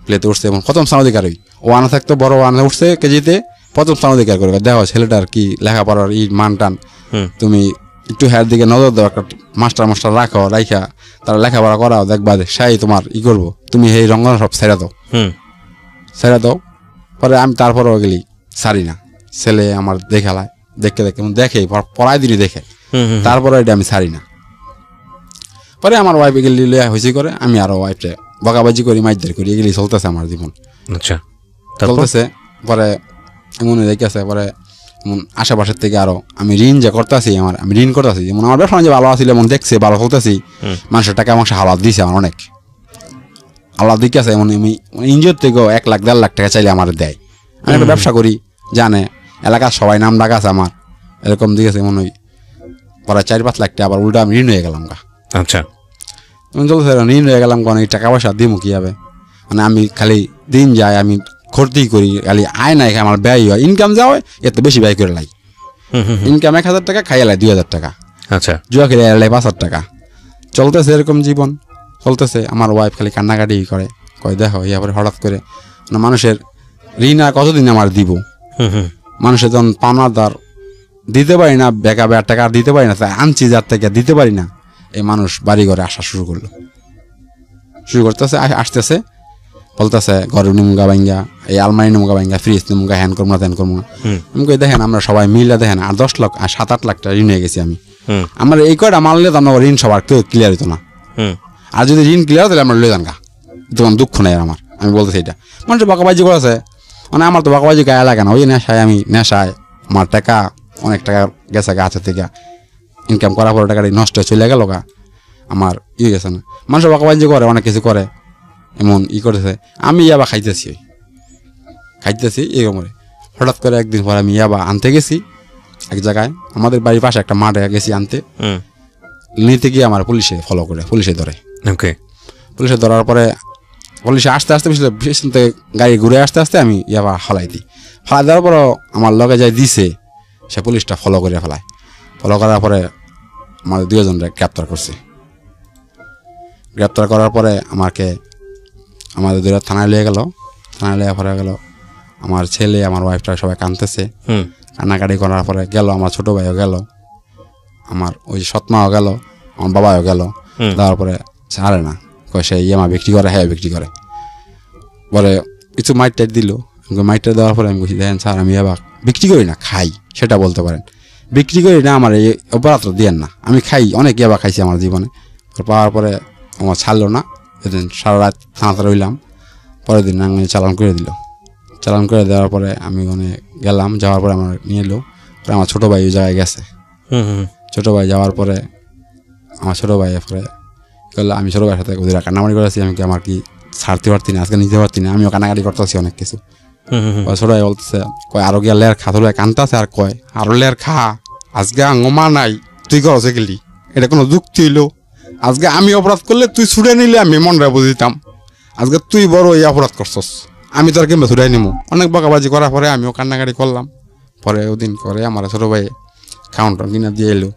প্লেতে উঠছে এবং প্রথম স্থানাধিকারী। ও আনা থাকতো বড় আনা উঠছে কেজিতে প্রথম স্থানাধিকার করে। দেখো ছেলেটার কি লেখাপড়ার মান টান, তুমি একটু হ্যার দিকে নজর দাও, একটা মাস্টার রাখো, রাইখা তারা লেখাপড়া করাও, দেখবা সেই তোমার ই করবো, তুমি এই রঙ্গনা সব ছেড়ে দাও। পরে আমি তারপরেও গেলি সারি না, ছেলে আমার দেখালায় দেখে পড়াই দিলি দেখে, তারপরে এটা আমি ছাড়ি না। পরে আমার ওয়াইফ এগুলি লিয়া হয়েছে করে, আমি আরো ওয়াইফে বকাবাজি করি, মাইদার করি, এগুলি চলতেছে আমার জীবন। আচ্ছা, চলতেছে। পরে এমন দেখেছে, পরে এমন আশেপাশের থেকে আরো আমি ঋণ যে করতেছি, আমি ঋণ করতেছি, যেমন আমার ব্যবসা যে ভালো আছিল, এমন দেখছে ভালো চলতেছি, মানুষের টাকা আমার হালাত দিয়েছে, আমার অনেক হালাত দিকেছে। এমন আমি ইনজিওর থেকেও 1 লাখ 1.5 লাখ টাকা চাইলে আমার দেয়। আমি একটা ব্যবসা করি, জানে এলাকার সবাই নাম ডাক আছে আমার, এরকম দিকেছে এমন ওই পরে 4-5 লাখ টাকা আবার উল্টা আমি ঋণ হয়ে গেলাম। আচ্ছা, চলতেছে ঋণ হয়ে গেলাম, অনেক টাকা পয়সা দিমু কি হবে, মানে আমি খালি দিন যাই, আমি খরচি করি, খালি আয় নাই, আমার ব্যয় হয়, ইনকাম যা হয় এত বেশি ব্যয় করে লাই। ইনকাম 1000 টাকা, খাইয়া লাই 2000 টাকা, আচ্ছা, জুয়া খেলে লাই 5000 টাকা। চলতেছে এরকম জীবন চলতেছে। আমার ওয়াইফ খালি কান্নাকাটি করে, কয় দেখো পরে হঠাৎ করে মানুষের ঋণ আর কতদিন আমার দিব, মানুষের যখন পাওনাদার দিতে পারি না, বেকা টাকা দিতে পারি না, আনছি যার থেকে দিতে পারি না, এই মানুষ বাড়ি ঘরে আসা শুরু করতেছে, আসতেছে বলতেছে ঘরের নিমুগা ভাঙ্গা, এই আলমারি নিমুগা ভাঙ্গা, ফ্রিজ নিমুগা, হ্যান করবো না ত্যান করবো না। আমি কই দেখেন আমরা সবাই মিলে দেখেন আর 10 লাখ আর 7-8 লাখ টাকা ঋণ হয়ে গেছি আমি। আমার এই কয়টা মারলে তো আমার ঋণ সবার কেউ ক্লিয়ার হতো না, আর যদি ঋণ ক্লিয়ার তাহলে আমরা লয়ে যান গা, তখন দুঃখ নেই আমার। আমি বলতেছি এটা মানুষের বকাবাজি করেছে, মানে আমার তো বকাবাজি গায়ে লাগে না, ওই নেশায় আমি নেশায় আমার টাকা অনেক টাকা গেছে গা হাতের থেকে, ইনকাম করার পরে টাকাটি নষ্ট চলে গেল গা, আমার ই গেছে না। মানুষের বকাবাজি করে, অনেক কিছু করে, এমন করেছে। আমি ইয়াবা খাইতেছি এরকম। হঠাৎ করে একদিন পরে আমি ইয়াবা আনতে গেছি এক জায়গায়, আমাদের বাড়ির পাশে একটা মাঠে গেছি আনতে, নিতে গিয়ে আমার পুলিশে ফলো করে, পুলিশে ধরে। পুলিশে ধরার পরে পুলিশে আস্তে আস্তে পিছন থেকে গাড়ি ঘুরে আসতে আমি ইয়াবা ফালাই দেওয়ার পরও আমার লগে যাই দিছে, সে পুলিশটা ফলো করে ফলো করার পরে আমাদের 2 জনকে গ্রেপ্তার করছে। গ্রেপ্তার করার পরে আমাদের 2 থানায় লিয়ে গেল। আমার ছেলে, আমার ওয়াইফটা সবাই কাঁদতেছে, কান্নাকাটি করার পরে গেল, আমার ছোট ভাইও গেল, আমার ওই সৎমাও গেল, আমার বাবাও গেল। দেওয়ার পরে ছাড়ে না, সে ইয়ামা বিক্রি করে, হ্যাঁ বিক্রি করে। পরে কিছু মাইট দিল, মাইট দেওয়ার পরে আমি বলছি দেখেন স্যার, আমি ইয়াবা বিক্রি করি না, খাই, সেটা বলতে পারেন, বিক্রি করি না, আমার এই অপরাধ দিয়েন না, আমি খাই, অনেক ইয়াবা খাইছি আমার জীবনে। পাওয়ার পরে আমার ছাড়লো না, সেদিন সারা রাত থানাতে রইলাম। পরের দিন আমি চালান করে দেওয়ার পরে আমি ওখানে গেলাম, যাওয়ার পরে আমার নিয়ে এলো। আমার ছোটো ভাই ওই জায়গায় গেছে, ছোটো ভাই যাওয়ার পরে আমার ছোটো ভাই পরে আমি ছোটো ভাইয়ের সাথে ওদের কান্নাকাটি করেছি, আমি কি আমার কি ছাড়তে পারতি না, আজকে নিতে পারতি না, আমিও কান্নাকাটি করতেছি অনেক কিছু। ছোটো ভাই বলতেছে, কয় আরো গিয়া লেয়ার খা, তোর ভাই কানতেছে আর কয় আরো লেয়ার খা, আজকে আঙ্গমা নাই, তুই করছে গেলি, এটা কোনো যুক্তি হইলো? আজকে আমি অপরাধ করলে তুই ছুটে নিলে আমি মনটা বুঝিতাম, আজকে তুই বড় এই অপরাধ করছস, আমি তোর কিংবা ছুটাই নিমু। অনেক বকাবাজি করার পরে আমিও কান্নাকাটি করলাম। পরে ওদিন করে আমার ছোটো ভাই কাউন্টার কিনা দিয়ে এলো,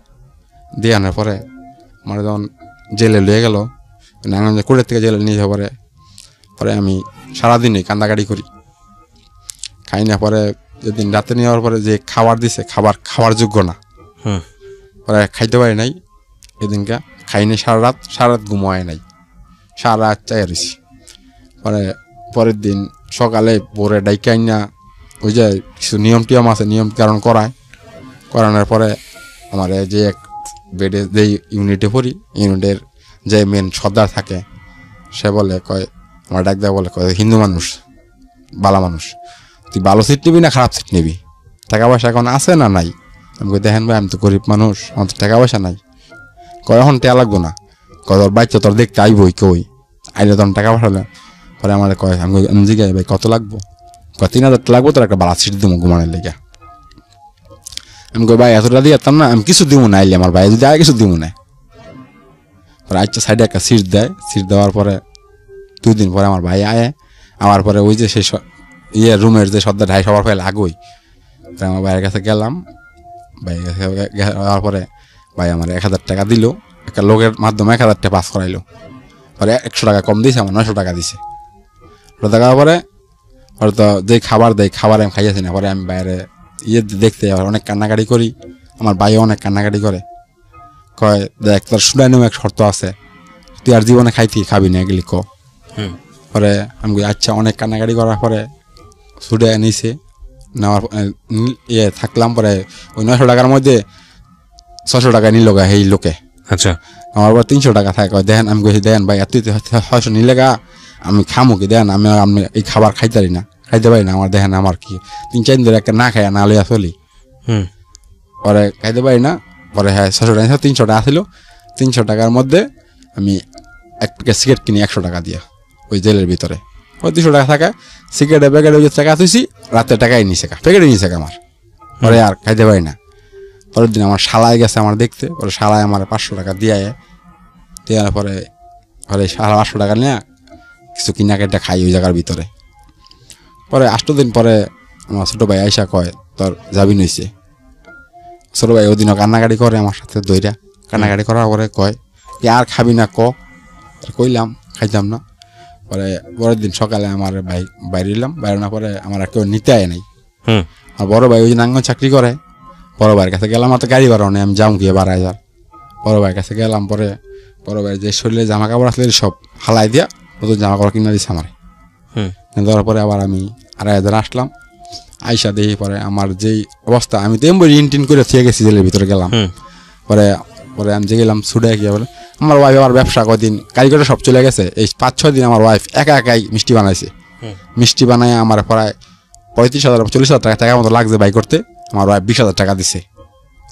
দিয়ে আনার পরে আমার যখন জেলে লয়ে গেল, কোর্টের থেকে জেলে নিয়ে যাওয়ার পরে আমি সারাদিনই কান্দাকাটি করি, খাই না। পরে যেদিন রাতে নেওয়ার পরে যে খাবার দিছে, খাওয়ার যোগ্য না, পরে খাইতে পারি নাই এদিনকা, খাইনি সারা রাত ঘুমায় নাই, সারা রাত চাই রয়েছি। পরের দিন সকালে ভোরে ডাইকাই না, ওই যে কিছু নিয়ম আছে, নিয়ম কারণ করানোর পরে আমার যে এক বেডে যে ইউনিটে পড়ি, ইউনিটের যে মেন সর্দার থাকে, সে বলে কয়, আমার ডাক দেওয়া বলে কয়, হিন্দু মানুষ, ভালো মানুষ, তুই ভালো সিট নিবি না খারাপ সিট নিবি? টাকা পয়সা এখন আছে না নাই? আমি কই দেখেন ভাই আমি তো গরিব মানুষ, আমার তো টাকা পয়সা নাই। কয় এখন টেয়া লাগবো না, কয় তোর বাচ্চা তোর দেখতে আইবই, কই আইলে তখন টাকা পাঠালে। পরে আমার কয় আমি জিজ্ঞাসা ভাই কত লাগবো? কয় 3,000 লাগবো, তোর একটা বালা সিট দিব ঘুমানোর লেগে। আমি কই ভাই এতটা দিয়ে যেতাম না, আমি কিছু দিব না, আইলে আমার ভাই যদি আয় কিছু দিব না। পরে আচ্ছা সাইডে একটা সিট দেয়, সিট দেওয়ার পরে 2 দিন পরে আমার ভাই আয়। আমার পরে ওই যে সেই রুমের যে সর্দার ঢাই সবার ফেলে আগোই, আমার ভাইয়ের কাছে গেলাম। ভাইয়ের কাছে যাওয়ার পরে ভাই আমার 1,000 টাকা দিল, একটা লোকের মাধ্যমে 1,000 টাকা পাস করাইলো। পরে 100 টাকা কম দিয়েছে, আমার 900 টাকা দিছে। ওটা দেখার পরে হয়তো যে খাবার দেয়, খাবার আমি খাইয়াছি না। পরে আমি বাইরে দেখতে অনেক কান্নাকাটি করি, আমার ভাইও অনেক কান্নাকাটি করে। কয় দেখ তোর সুডানেও এক শর্ত আছে, তুই আর জীবনে খাবি না এগুলি ক। পরে আমি আচ্ছা, অনেক কান্নাকাটি করার পরে সুডে নিছে, নেওয়ার থাকলাম। পরে ওই 900 টাকার মধ্যে 600 টাকা নিল গা এই লোকে। আচ্ছা, আমার পর 300 টাকা থাকে। দেখেন আমি কইছি দেখেন ভাই এত 600 নিলে গা আমি খামো কি? দেখেন আমি এই খাবার খাইতে পারি না, আমার দেখেন আমার কি 3-4 দিন ধরে একটা না খাই না লইয়া চলি। পরে খাইতে পারি না। পরে হ্যাঁ 600 টাকা 300 টাকা ছিল, 300 টাকার মধ্যে আমি এক প্যাকেট সিগারেট কিনি 100 টাকা দিয়া ওই জেলের ভিতরে। ওই 200 টাকা থাকা সিগারেটের প্যাকেটে ওই টাকা তুইছি, রাতে টাকাই নিছে প্যাকেটে নিছে আমার। পরে আর খাইতে পারি না। পরের দিন আমার শালায় গেছে আমার দেখতে, পরে শালায় আমার 500 টাকা দেওয়ার পরে শালা 500 টাকা নিয়ে কিছু কিনা কেটে খাই ওই জায়গার ভিতরে। পরে 8 দিন পরে আমার ছোটো ভাই আইসা কয় তোর যাবি নইছে। ছোটো ভাই ওদিনও কান্নাকাটি করে আমার সাথে দইরা, কান্নাকাটি করার পরে কয় কি আর খাবি না ক? কইলাম খাইতাম না। পরে পরের দিন সকালে আমার ভাই বাইরে এলাম, বাইরানোর পরে আমার আর কেউ নিতে আয় নাই। আর বড় ভাই ওই নাঙ্গন চাকরি করে, বড় ভাইয়ের কাছে গেলাম। আর তো গাড়ি ভাড়াও নেই, আমি যাম গিয়ে 12,000। বড় ভাইয়ের কাছে গেলাম, পরে বড় ভাই যে শরীরে জামা কাপড় আসলে সব হালাই দিয়া নতুন জামা কাপড় কিনে দিচ্ছে আমার। দেওয়ার পরে আবার আমি 2,500 আসলাম। আইসা দেখি পরে আমার যেই অবস্থা, আমি তো এমনি রিনটিন করে থেকে গেছি জেলের ভিতরে গেলাম। পরে পরে আমি যে গেলাম ছুটে গিয়ে বলে আমার ওয়াইফ আমার ব্যবসা কদিন কারিগরে সব চলে গেছে। এই 5-6 দিন আমার ওয়াইফ একাই মিষ্টি বানাইছে। মিষ্টি বানায় আমার প্রায় 35,000-40,000 টাকা মতো লাগছে বাই করতে। আমার ওয়াইফ 20,000 টাকা দিছে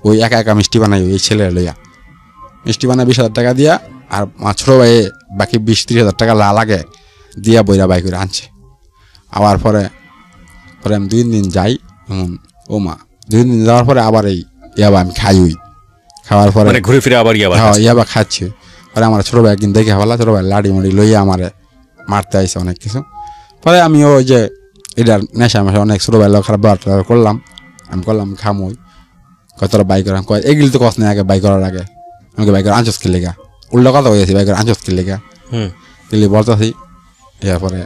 ওই একা মিষ্টি বানাই ওই ছেলে লইয়া। মিষ্টি বানায় 20,000 টাকা দিয়া, আর আমার ছোটো ভাই বাকি 20-30,000 টাকা লাগে দিয়া বইরা বাই করে আনছে। আবার পরে আমি 2 দিন যাই, ও মা 2 দিন যাওয়ার পরে আবার এই ইয়াবা আমি খাই। ওই খাওয়ার পরে ঘুরে ফিরে আবার ইয়াবা খাচ্ছি। পরে আমার ছোটো ভাই একদিন দেখে ফেলা, ছোটো ভাই লাড়ি মুড়ি লইয়া আমারে মারতে আইসে অনেক কিছু। পরে আমি ওই যে এটার নেশা মেশা অনেক ছোটো ভাই খারাপ ব্যবহার করলাম, আমি করলাম খামই। কতটা বাই করা কয় এগুলি তো কষ্ট নেই আগে বাই করার আগে। আমাকে বাই করে আঞ্চস খেলে গা উল্টো কথা হয়েছি, বাই করে আঞ্চস খেলে গা দিল্লি বলতেছি। এরপরে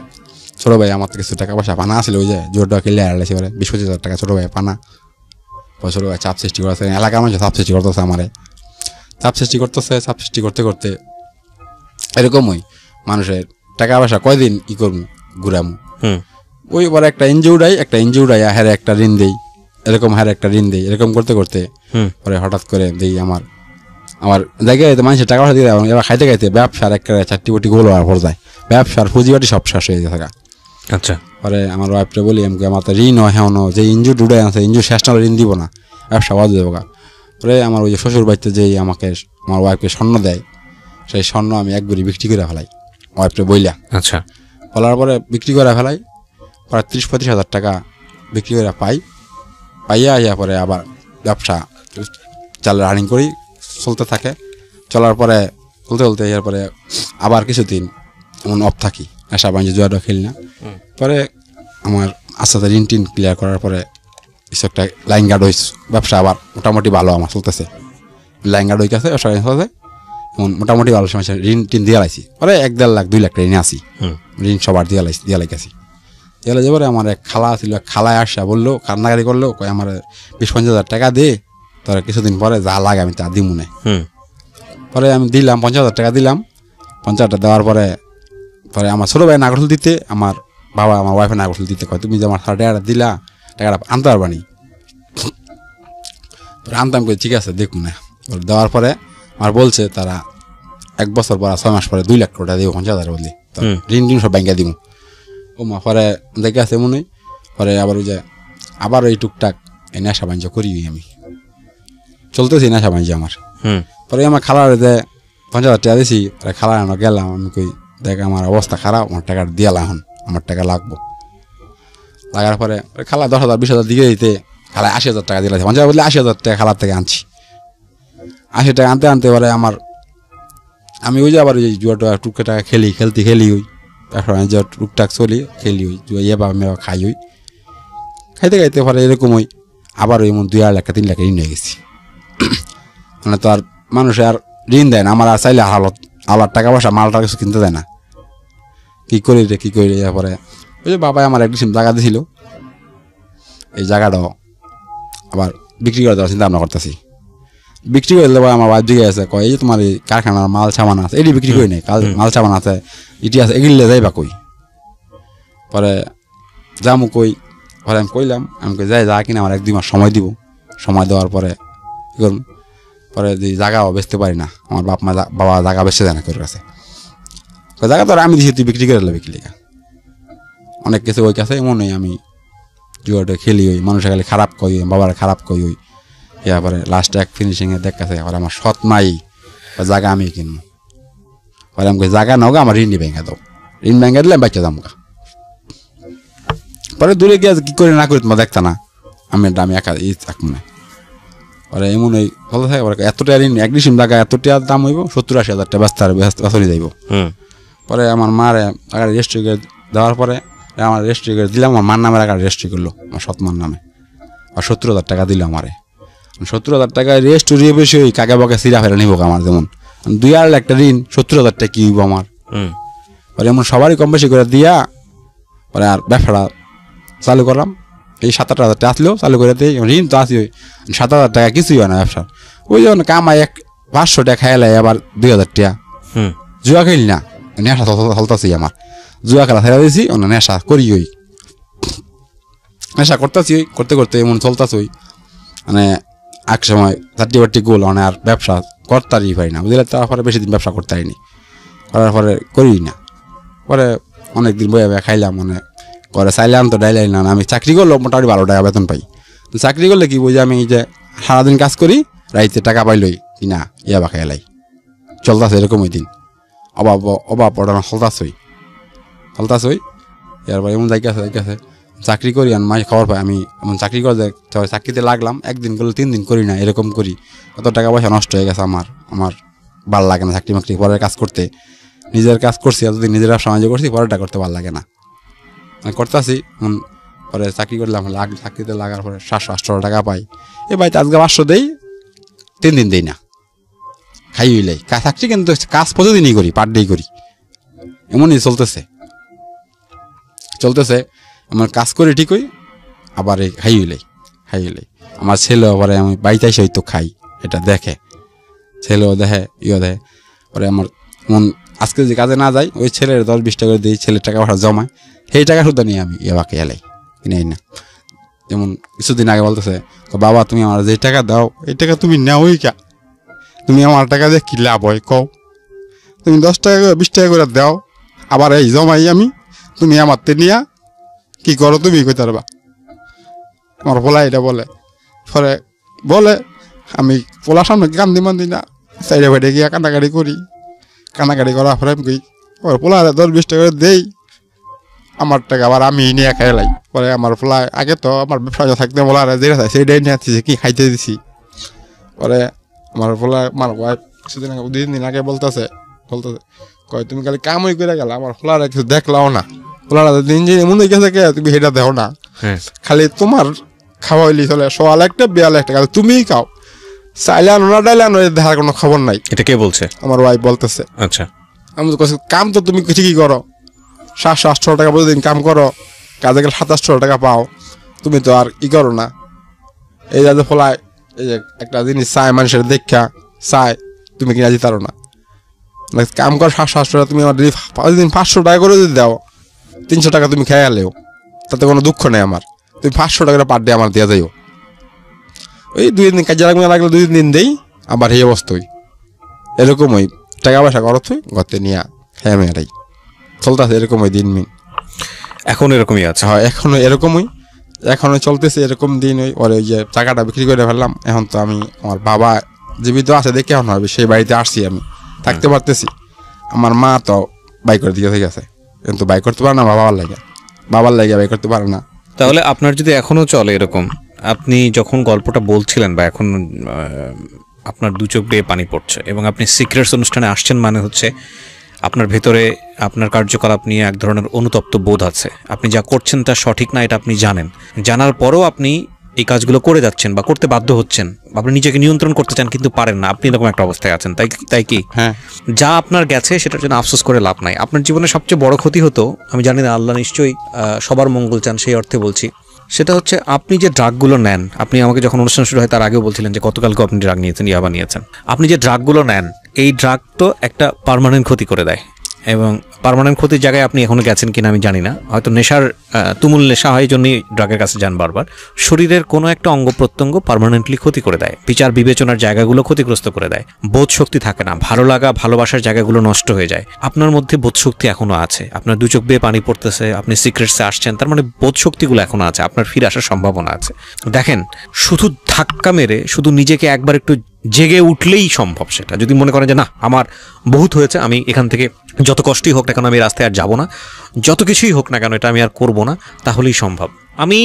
ছোটো ভাই আমার কিছু টাকা পয়সা পানা আসলে ওই যে জোরটা খেলে আড়াইছে, পরে 20-25,000 টাকা ছোটো ভাই পানা। ছোটো ভাই চাপ সৃষ্টি করতেছে, এলাকার মানুষ চাপ সৃষ্টি করতেছে আমারে, চাপ সৃষ্টি করতে করতে এরকমই মানুষের টাকা পয়সা কয়দিন ই করবো ঘুরামু। ওই পরে একটা এনজিও হ্যারে একটা ঋণ দেই, এরকম হ্যারে একটা ঋণ দেই, এরকম করতে করতে পরে হঠাৎ করে দেই আমার জায়গায় মানুষের টাকা পয়সা দিয়ে এবার খাইতে ব্যবসার একটা 4টি গোলো আর পর যায়, ব্যবসার পুঁজিবাটি সব শেষ হয়ে থাকা। আচ্ছা, পরে আমার ওয়াইফটা বলি আমাকে আমার তো ঋণ হয় হ্যাঁ যে ইঞ্জু ডুডে আছে, ইঞ্জু শেষ না ঋণ দিব না, ব্যবসা বাদ দেবো। পরে আমার ওই যে শ্বশুর বাড়িতে যেই আমাকে আমার ওয়াইফকে স্বর্ণ দেয়, সেই স্বর্ণ আমি একবারই বিক্রি করে ফেলাই ওয়াইফটা বইলা। আচ্ছা, বলার পরে বিক্রি করে ফেলাই, প্রায় 30-35,000 টাকা বিক্রি করে পাইয়া পরে আবার ব্যবসা চালে রানিং করি, চলতে থাকে। চলার পরে চলতে এরপরে আবার কিছুদিন এমন অফ থাকি, নেশা বাণিজ্য জুয়াটা খেলি না। পরে আমার আস্তে আস্তে ঋণ টিন ক্লিয়ার করার পরে কিছু একটা লাইন গার্ড হয়েছে, ব্যবসা আবার মোটামুটি ভালো আমার চলতেছে। লাইন গার্ড হয়ে গেছে, ব্যবসা এমন মোটামুটি ভালো সময় ঋণ টিন দিয়ে লাইছি। পরে 1-1.5 লাখ 2 লাখ টাকা ঋণ আসি, ঋণ সবার দিয়ে লাইছি। এলে যাবারে আমার এক খালা ছিল, খালায় আসা বললো কান্নাকারি করলো, কয় আমার 20-25,000 টাকা দে, তোরা কিছুদিন পরে যা লাগে আমি তা দিই মনে। পরে আমি দিলাম 50,000 টাকা দিলাম। 50,000 টাকা দেওয়ার পরে আমার ছোটো ভাই নাগরশুল দিতে, আমার বাবা আমার ওয়াইফের নাগরশুল দিতে কয় তুমি যে আমার 100 টাকাটা দিলা, টাকাটা আনতে পারবানি? আনতাম কই ঠিক আছে দেখুন না। দেওয়ার পরে আমার বলছে তারা 1 বছর পর 6 মাস পরে 2 লাখ টাকা দিব 50,000 বললি, ঋণ সব ব্যাংকে দিব। ও মা পরে দেখে আছে মনে। পরে আবার ওই যে আবার ওই টুকটাক এই নেশা বাণিজ্য করি আমি, চলতেছি নেশা বাণিজ্য আমার। হুম পরে আমার খালার যে 50,000 টাকা দিয়েছি, খালা আমরা গেলাম, আমি কই দেখ আমার অবস্থা খারাপ, আমার টাকা দিয়ে এখন আমার টাকা লাগবো। লাগার পরে খালা 10,000 20,000 দিয়ে দিতে খালা 80,000 টাকা দিলে, 50,000 বললে 80,000 টাকা খালার থেকে আনছি। 80 টাকা আনতে আনতে পারে আমার, আমি ওই যে আবার ওই জুয়াটা টুকটা টাকা খেলি ওই টুকটাক চলি খেলি ওই জুয়া ইয়ে বা মেবা খাই ওই খাইতে খাইতে পারে এরকম ওই আবার ওই এমন 2 লাখ 3 লাখ ঋণ হয়ে গেছি। মানে তো আর মানুষ আর ঋণ দেয় না, আমার আর চাইলে আলার টাকা পয়সা মালটা কিছু কিনতে দেয় না। কি করি পরে ওই যে বাবাই আমার এক ডিসিম জায়গা দিয়েছিল, এই জায়গাটাও আবার বিক্রি করে দেওয়ার চিন্তা ভাবনা করতেছি। বিক্রি করে দিলে আমার বাদ দিকে আছে, কয় এই তোমার এই কারখানার মাল সামান আছে, এটি বিক্রি করি নাই, মাল সামান আছে এটি আছে, এগুলো যাইবা কই। পরে যামু কই, পরে আমি কইলাম, আমি কই যাই যা কিনা আমার 1-2 মাস সময় দিব, সময় দেওয়ার পরে কী করুন। পরে যে জায়গাও বেচতে পারি না, আমার বাবা জায়গা বেচতে দেয় না কেউ কাছে, জায়গা তো আমি দিছি তুই বিক্রি করে দিলে বিক্রি অনেক কিছু ওই কাছে এমন নয়। আমি জুয়াটা খেলি ওই মানুষের খালি খারাপ কই, বাবার খারাপ কই ওই এরপরে লাস্টে এক ফিনিশিংয়ে দেখাছে আবার আমার সৎ মাই জায়গা আমি কিনবো। পরে আমাকে জায়গা নাও আমার ঋণ ভেঙে দাও, ঋণ ভেঙে দিলে বাচ্চা দাম। পরে দূরে গিয়ে কি করে না করি তোমার দেখতা না, আমি একা থাক মনে। পরে এমন ওই ভালো থাকে এতটা ঋণ এক ডিসিম জায়গা এতটা দাম হইব 70-80 হাজার টাকা ব্যস্ত যাইব। পরে আমার মার আগে রেজিস্ট্রি করে দেওয়ার পরে আমার রেজিস্ট্রি করে দিলাম, আমার মার নামের আগে রেজিস্ট্রি করলো আমার সৎ মার নামে, আর 70,000 টাকা দিল আমারে। 70,000 টাকা রেজিস্ট্রি বেশি ওই কাকে বাকে সিরা ফেরা নিব আমার, যেমন 2 লাখ একটা ঋণ 70,000 টাকা কি হইব আমার। পরে এমন সবারই কম বেশি করে দিয়া পরে আর ব্যবসাটা চালু করলাম। এই 7-8 হাজার টাকা আসলেও চালু করে দিই, ঋণ তো আসি ওই 7,000 টাকা কিছুই হয় না ব্যবসার। ওই যখন কামাই 500 টাকা খাইলে আবার 2,000 টাকা জুয়া খেলি না, নেশা চলতেছি আমার, জুয়া খেলা ছেড়ে দিয়েছি, নেশা করি ওই নেশা করতেছি ওই করতে করতে এমন চলতেছি ওই মানে এক সময় 30-40 গোল মানে আর ব্যবসা করতেই পারি না বুঝলে। তারপরে বেশি দিন ব্যবসা করতে পারিনি, করার পরে করি না। পরে অনেকদিন বয়ে খাইলাম মানে করে চাইলাম তো ডাইলাই না। আমি চাকরি করলেও মোটামুটি 12 টাকা বেতন পাই। চাকরি করলে কি বুঝি আমি এই যে সারাদিন কাজ করি, রাইতে টাকা পাইলই কি না ইয়া বা খাইলাই চলতেছে এরকম। ওই দিন অভাব পড়ানো হলতাছই এরপর এমন জায়গা চাকরি করি আর মাঝে খবর পাই আমি এমন চাকরি করে চাকরিতে লাগলাম, একদিন করলে 3 দিন করি না, এরকম করি। কত টাকা পয়সা নষ্ট হয়ে গেছে আমার ভালো লাগে না চাকরি মাকরি পরের কাজ করতে। নিজের কাজ করছি এতদিন, নিজের সাহায্য করছি, পরেরটা করতে ভালো লাগে না, করতেছি। পরে চাকরি করলাম, চাকরিতে লাগার পরে 700-800 টাকা পাই। এ ভাই আজকে 500 দেই, 3 দিন দেই না, খাই হইলাই চাকরি, কিন্তু কাজ প্রতিদিনই করি, পার ডেই করি, এমনই চলতেছে। আমার কাজ করি ঠিকই, আবার এই খাই হইলাই। আমার ছেলেও পরে আমি বাড়িতে এসে হয়তো খাই, এটা দেখে, ছেলেও দেখে দেখে। পরে আমার মন আজকে যে কাজে না যাই, ওই ছেলের 10-20 টাকা করে দিই, ছেলের টাকা পয়সা জমায়, সেই টাকা শুধু নিয়ে আমি ইয়াবাকে এলাই কিনে না। যেমন কিছুদিন আগে বলতেছে, বাবা তুমি আমার যে টাকা দাও এই টাকা তুমি নেওই কা, তুমি আমার টাকা দিয়ে কি লাভ হয় কও, তুমি 10 টাকা করে 20 টাকা করে দাও, আবার এই জমাই আমি, তুমি আমার তে নিয়া কি করো তুমি কইতে পারবা। আমার পোলা এটা পরে বলে আমি পোলার সামনে কান্দি মান্দি না, সাইডে ফাইডে গিয়া কান্নাকাটি করি, কান্নাকাটি করার পরে আমি কই পোলারে 10-20 টাকা করে দেই, আমার টাকা আবার আমি নিয়ে খাইলাই। পরে আমার পোলা আগে তো আমার ব্যবসা থাকতে পোলারে যেটা চাই সেইটাই নিয়ে আসছি, কি খাইতে দিছি। পরে আমার পোলা আমার ওয়াইফ কিছুদিন আগে 2 দিন আগে বলতেছে কয় তুমি খালি কামই করে গেলা, আমার পোলারে কিছু দেখলাও না, পোলারা দিন যে এমন হয়ে গেছে তুমি সেটা দেখো না, খালি তোমার খাওয়া হইলি চলে, 1.5 টাকা 42 টাকা তুমিই খাও, চাইলে আনো না ডাইলে আনো, দেখার কোনো খবর নাই। এটা কে বলছে? আমার ওয়াইফ বলতেছে। আচ্ছা, আমি তো কাম তো তুমি ঠিকই করো, 700-800 টাকা প্রতিদিন কাম করো, কাজে গেলে 2700 টাকা পাও, তুমি তো আর ই করো না। এই যে ফলায় এই যে একটা জিনিস চায় মানুষের দেখা চায়, তুমি কিনা দিতে পারো না, কাম করো 700-800 টাকা, তুমি আমার প্রতিদিন 500 টাকা করে যদি দাও, 300 টাকা তুমি খেয়ে গেলেও তাতে কোনো দুঃখ নেই আমার, তুমি 500 টাকা পার ডে আমার দেওয়া যাইও। ওই 2 দিন কাজে লাগলে 2 দিন দেই, আবার এই অবস্থায় এরকমই টাকা পয়সা খরচ হই ঘরতে নিয়ে হ্যাঁ মেয়েরাই চলতেছে এরকমই দিন মিন। এখন এরকমই আছে? হ্যাঁ এখনো এরকমই, এখনো চলতেছে এরকম দিন। ওর ওই যে টাকাটা বিক্রি করে ফেললাম। এখন তো আমি আমার বাবা জীবিত আছে দেখে এখন হবে সেই বাড়িতে আসছি, আমি থাকতে পারতেছি। আমার মা তো বাই করে দিকে থেকে আছে, কিন্তু বাই করতে পারে না বাবার লাগে বাই করতে পারে না। তাহলে আপনার যদি এখনো চলে এরকম, আপনি যখন গল্পটা বলছিলেন বা এখন আপনার দু চোখ বেয়ে পানি পড়ছে এবং আপনি সিক্রেটস অনুষ্ঠানে আসছেন, মানে হচ্ছে আপনার ভেতরে আপনার কার্যকলাপ নিয়ে এক ধরনের অনুতপ্ত বোধ আছে, আপনি যা করছেন তা সঠিক না এটা আপনি জানেন, জানার পরেও আপনি এই কাজগুলো করে যাচ্ছেন বা করতে বাধ্য হচ্ছেন, আপনি নিজেকে নিয়ন্ত্রণ করতে চান কিন্তু পারেন না, আপনি এরকম একটা অবস্থায় আছেন, তাই কি? হ্যাঁ। যা আপনার গেছে সেটার জন্য আফসোস করে লাভ নাই। আপনার জীবনে সবচেয়ে বড় ক্ষতি হতো, আমি জানি না, আল্লাহ নিশ্চয়ই সবার মঙ্গল চান সেই অর্থে বলছি, সেটা হচ্ছে আপনি যে ড্রাগগুলো নেন, আপনি আমাকে যখন অনুষ্ঠান শুরু হয় তার আগেও বলছিলেন যে গতকালকে আপনি ড্রাগ নিয়েছেন, ইয়াবা নিয়েছেন, আপনি যে ড্রাগগুলো নেন এই ড্রাগ তো একটা পার্মানেন্ট ক্ষতি করে দেয়, এবং পার্মানেন্ট ক্ষতির জায়গায় আপনি এখনো গেছেন কিনা আমি জানি না, হয়তো নেশার তুমুল নেশা হয় জন্যই ড্রাগের কাছে যান বারবার। শরীরের কোনো একটা অঙ্গ প্রত্যঙ্গ পার্মানেন্টলি ক্ষতি করে দেয়, বিচার বিবেচনার জায়গাগুলো ক্ষতিগ্রস্ত করে দেয়, বোধ শক্তি থাকে না, ভালো লাগা ভালোবাসার জায়গাগুলো নষ্ট হয়ে যায়। আপনার মধ্যে বোধ শক্তি এখনো আছে, আপনার দু চোখ বেয়ে পানি পড়তেছে, আপনি সিক্রেটসে আসছেন, তার মানে বোধ শক্তিগুলো এখনো আছে, আপনার ফিরে আসার সম্ভাবনা আছে। দেখেন, শুধু ধাক্কা মেরে শুধু নিজেকে একবার একটু জেগে উঠলেই সম্ভব সেটা। যদি মনে করেন যে না আমার বহুত হয়েছে, আমি এখান থেকে যত কষ্টই হোক না কেন আমি রাস্তায় আর যাবো না, যত কিছুই হোক না কেন এটা আমি আর করবো না, তাহলেই সম্ভব। আমি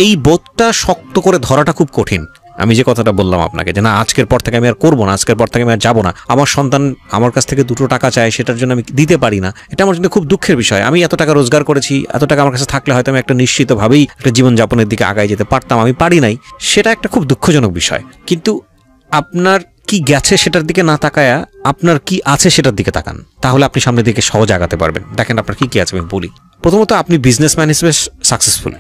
এই বোধটা শক্ত করে ধরাটা খুব কঠিন। আমি যে কথাটা বললাম আপনাকে যে না আজকের পর থেকে আমি আর করবো না, আজকের পর থেকে আমি আর যাবো না, আমার সন্তান আমার কাছ থেকে 2 টাকা চায় সেটার জন্য আমি দিতে পারি না, এটা আমার জন্য খুব দুঃখের বিষয়। আমি এত টাকা রোজগার করেছি, এত টাকা আমার কাছে থাকলে হয়তো আমি একটা নিশ্চিতভাবেই একটা জীবনযাপনের দিকে আগায় যেতে পারতাম, আমি পারি নাই, সেটা একটা খুব দুঃখজনক বিষয়। কিন্তু আপনার কি গেছে সেটার দিকে না তাকায়া আপনার কি আছে সেটার দিকে তাকান, তাহলে আপনি সামনের দিকে সহজ আগাতে পারবেন। দেখেন আপনার কি আছে আমি বলি। প্রথমত আপনি বিজনেসম্যান হিসেবে সাকসেসফুল,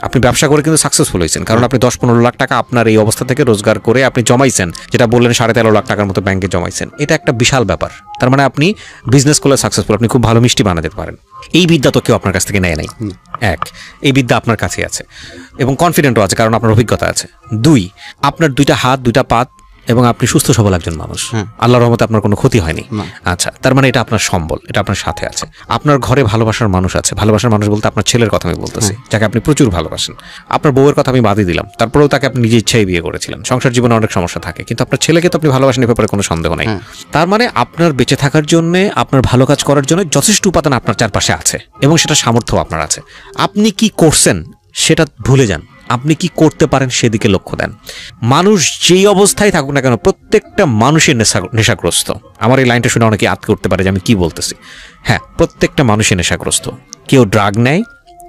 আপনি ব্যবসা করে কিন্তু সাকসেসফুল হয়েছেন, কারণ আপনি 10-15 লাখ টাকা আপনার এই অবস্থা থেকে রোজগার করে আপনি জমাইছেন, যেটা বললেন 13.5 লাখ টাকার মতো ব্যাংকে জমাইছেন, এটা একটা বিশাল ব্যাপার। তার মানে আপনি বিজনেস করলে সাকসেসফুল, আপনি খুব ভালো মিষ্টি বানাতে পারেন। এই বিদ্যা তো কেউ আপনার কাছ থেকে নেয় নাই। এই বিদ্যা আপনার কাছে আছে এবং কনফিডেন্টও আছে, কারণ আপনার অভিজ্ঞতা আছে। 2, আপনার 2টা হাত 2টা পা এবং আপনি সুস্থ সবল একজন মানুষ, আল্লাহর রহমতে আপনার কোনো ক্ষতি হয়নি। আচ্ছা, তার মানে এটা আপনার সম্বল, এটা আপনার সাথে আছে। আপনার ঘরে ভালোবাসার মানুষ আছে, ভালোবাসার মানুষ বলতে আপনার ছেলের কথা আমি বলতেছি, যাকে আপনি প্রচুর ভালোবাসেন। আপনার বউয়ের কথা আমি বাদই দিলাম, তারপরেও তাকে আপনি নিজে ইচ্ছাই বিয়ে করেছিলেন। সংসার জীবনে অনেক সমস্যা থাকে, কিন্তু আপনার ছেলেকে তো আপনি ভালোবাসেন, এ ব্যাপারে কোনো সন্দেহ নেই। তার মানে আপনার বেঁচে থাকার জন্য, আপনার ভালো কাজ করার জন্য যথেষ্ট উপাদান আপনার চারপাশে আছে এবং সেটা সামর্থ্য আপনার আছে। আপনি কি করছেন সেটা ভুলে যান, আপনি কি করতে পারেন সেদিকে লক্ষ্য দেন। মানুষ যেই অবস্থায় থাকুক না কেন, প্রত্যেকটা মানুষের নেশাগ্রস্ত। আমার এই লাইনটা শুনে অনেকে আটকে উঠতে পারে যে আমি কি বলতেছি। হ্যাঁ, প্রত্যেকটা মানুষের নেশাগ্রস্ত। কেউ ড্রাগ নেয়,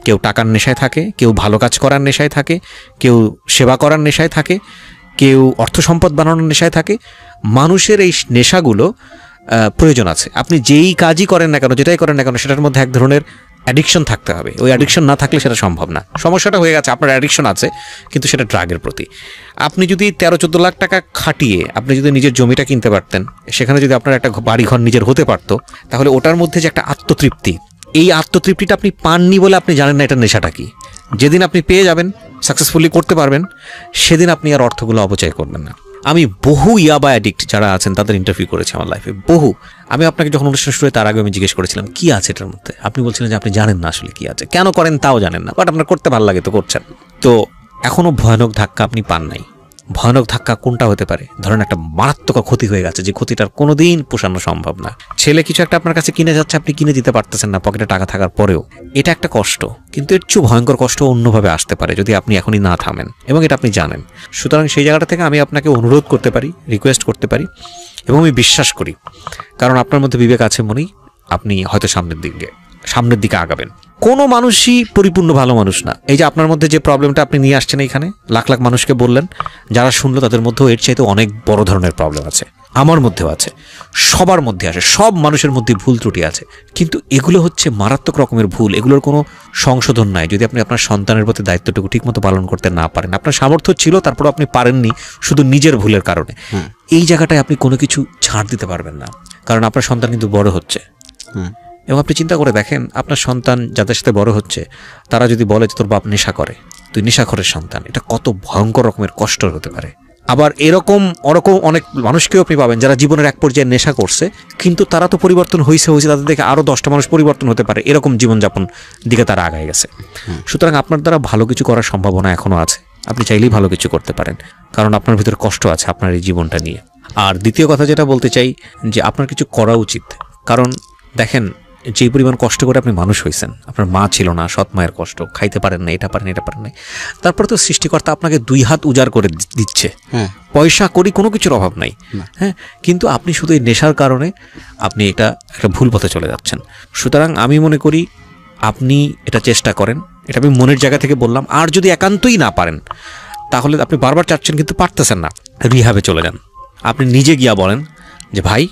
কেউ টাকার নেশায় থাকে, কেউ ভালো কাজ করার নেশায় থাকে, কেউ সেবা করার নেশায় থাকে, কেউ অর্থ সম্পদ বানানোর নেশায় থাকে। মানুষের এই নেশাগুলো প্রয়োজন আছে। আপনি যেই কাজই করেন না কেন, যেটাই করেন না কেন, সেটার মধ্যে এক ধরনের অ্যাডিকশন থাকতে হবে। ওই অ্যাডিকশন না থাকলে সেটা সম্ভব না। সমস্যাটা হয়ে গেছে আপনার অ্যাডিকশন আছে, কিন্তু সেটা ড্রাগের প্রতি। আপনি যদি 13-14 লাখ টাকা খাটিয়ে আপনি যদি নিজের জমিটা কিনতে পারতেন, সেখানে যদি আপনার একটা বাড়িঘর নিজের হতে পারতো, তাহলে ওটার মধ্যে যে একটা আত্মতৃপ্তি, এই আত্মতৃপ্তিটা আপনি পাননি বলে আপনি জানেন না এটা নেশাটা কি। যেদিন আপনি পেয়ে যাবেন, সাকসেসফুলি করতে পারবেন, সেদিন আপনি আর অর্থগুলো অপচয় করবেন না। আমি বহু ইয়াবা অ্যাডিক্ট যারা আছেন তাদের ইন্টারভিউ করেছি আমার লাইফে, বহু। আমি আপনাকে যখন অনুষ্ঠান শুরু হয় তার আগে আমি জিজ্ঞেস করেছিলাম কি আছে এটার মধ্যে, আপনি বলছিলেন যে আপনি জানেন না আসলে কি আছে, কেন করেন তাও জানেন না, বাট আপনার করতে ভালো লাগে তো করছেন। তো এখনো ভয়ানক ধাক্কা আপনি পান নাই। ভয়ানক ধাক্কা কোনটা হতে পারে? ধরেন একটা মারাত্মক ক্ষতি হয়ে গেছে, যে ক্ষতিটার কোনোদিন পোষানো সম্ভব না। ছেলে কিছু একটা আপনার কাছে কিনে যাচ্ছে, আপনি কিনে দিতে পারতেছেন না পকেটে টাকা থাকার পরেও, এটা একটা কষ্ট। কিন্তু এর চেয়ে ভয়ঙ্কর কষ্ট অন্যভাবে আসতে পারে যদি আপনি এখনই না থামেন, এবং এটা আপনি জানেন। সুতরাং সেই জায়গাটা থেকে আমি আপনাকে অনুরোধ করতে পারি, রিকোয়েস্ট করতে পারি, এবং আমি বিশ্বাস করি, কারণ আপনার মধ্যে বিবেক আছে মনেই আপনি হয়তো সামনের দিকে আগাবেন। কোনো মানুষই পরিপূর্ণ ভালো মানুষ না। এই যে আপনার মধ্যে যে প্রবলেমটা আপনি নিয়ে আসছেন এইখানে, লাখ লাখ মানুষকে বললেন, যারা শুনলো তাদের মধ্যেও এর চাইতে অনেক বড় ধরনের প্রবলেম আছে, আমার মধ্যেও আছে, সবার মধ্যে আছে, সব মানুষের মধ্যে ভুল ত্রুটি আছে। কিন্তু এগুলো হচ্ছে মারাত্মক রকমের ভুল, এগুলোর কোনো সংশোধন নাই যদি আপনি আপনার সন্তানের প্রতি দায়িত্বটুকু ঠিকমতো পালন করতে না পারেন। আপনার সামর্থ্য ছিল, তারপর আপনি পারেননি শুধু নিজের ভুলের কারণে। এই জায়গাটায় আপনি কোনো কিছু ছাড় দিতে পারবেন না, কারণ আপনার সন্তান কিন্তু বড় হচ্ছে। এবং আপনি চিন্তা করে দেখেন, আপনার সন্তান যাদের সাথে বড় হচ্ছে, তারা যদি বলে যে তোর বাপ নেশা করে, তুই নেশাখোরের সন্তান, এটা কত ভয়ঙ্কর রকমের কষ্ট হতে পারে। আবার এরকম ওরকম অনেক মানুষকেও আপনি পাবেন যারা জীবনের এক পর্যায়ে নেশা করছে, কিন্তু তারা তো পরিবর্তন হয়েছে, তাদের দেখে আরও 10টা মানুষ পরিবর্তন হতে পারে, এরকম জীবনযাপন দিকে তারা আগায় গেছে। সুতরাং আপনার দ্বারা ভালো কিছু করার সম্ভাবনা এখনও আছে, আপনি চাইলেই ভালো কিছু করতে পারেন, কারণ আপনার ভিতরে কষ্ট আছে আপনার এই জীবনটা নিয়ে। আর দ্বিতীয় কথা যেটা বলতে চাই, যে আপনার কিছু করা উচিত, কারণ দেখেন যে পরিমাণ কষ্ট করে আপনি মানুষ হয়েছেন, আপনার মা ছিল না, সৎ মায়ের কষ্ট, খাইতে পারেন না, এটা পারেন এটা পারেন না, তারপর তো সৃষ্টিকর্তা আপনাকে 2 হাত উজাড় করে দিচ্ছে, পয়সা করি কোনো কিছুর অভাব নাই, হ্যাঁ, কিন্তু আপনি শুধু এই নেশার কারণে আপনি এটা একটা ভুল পথে চলে যাচ্ছেন। সুতরাং আমি মনে করি আপনি এটা চেষ্টা করেন, এটা আমি মনের জায়গা থেকে বললাম। আর যদি একান্তই না পারেন, তাহলে আপনি বারবার চাচ্ছেন কিন্তু পারতেছেন না, রিহাবে চলে যান। আপনি নিজে গিয়া বলেন যে ভাই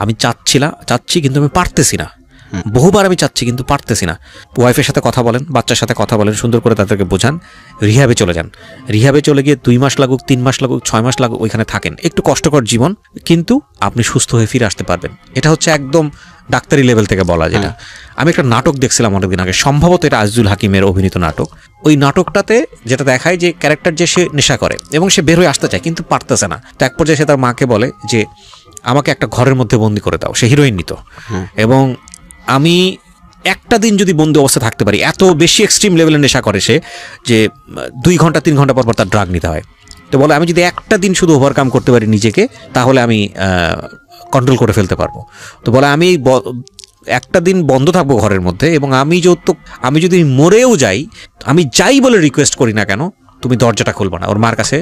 আমি চাচ্ছি কিন্তু আমি পারতেছি না, বহুবার আমি চাচ্ছি কিন্তু পারতেছি না। ওয়াইফের সাথে কথা বলেন, বাচ্চার সাথে কথা বলেন, সুন্দর করে তাদেরকে বোঝান, রিহাবে চলে যান। রিহাবে চলে গিয়ে 2 মাস লাগুক, 3 মাস লাগুক, 6 মাস লাগুক, ওইখানে থাকেন। একটু কষ্টকর জীবন, কিন্তু আপনি সুস্থ হয়ে ফিরে আসতে পারবেন। এটা হচ্ছে একদম ডাক্তারি লেভেল থেকে বলা যেটা। আমি একটা নাটক দেখছিলাম অনেকদিন আগে, সম্ভবত এটা আজিজুল হাকিমের অভিনীত নাটক। ওই নাটকটাতে যেটা দেখায় যে ক্যারেক্টার যে সে নেশা করে এবং সে বের হয়ে আসতে চায় কিন্তু পারতেছে না। তো এক পর্যায়ে সে তার মাকে বলে যে আমাকে একটা ঘরের মধ্যে বন্দি করে দাও। সে হিরোইন নিত, এবং আমি একটা দিন যদি বন্দি অবস্থা থাকতে পারি, এত বেশি এক্সট্রিম লেভেলের নেশা করে সে যে 2 ঘন্টা 3 ঘন্টা পর তার ড্রাগ নিতে হয়। তো বলে আমি যদি একটা দিন শুধু ওভারকাম করতে পারি নিজেকে, তাহলে আমি কন্ট্রোল করে ফেলতে পারবো। তো বলে আমি একটা দিন বন্ধ থাকবো ঘরের মধ্যে, এবং আমি যদি মরেও যাই, আমি যাই বলে রিকোয়েস্ট করি না কেন, তুমি দরজাটা খুলবো না। ওর মার কাছে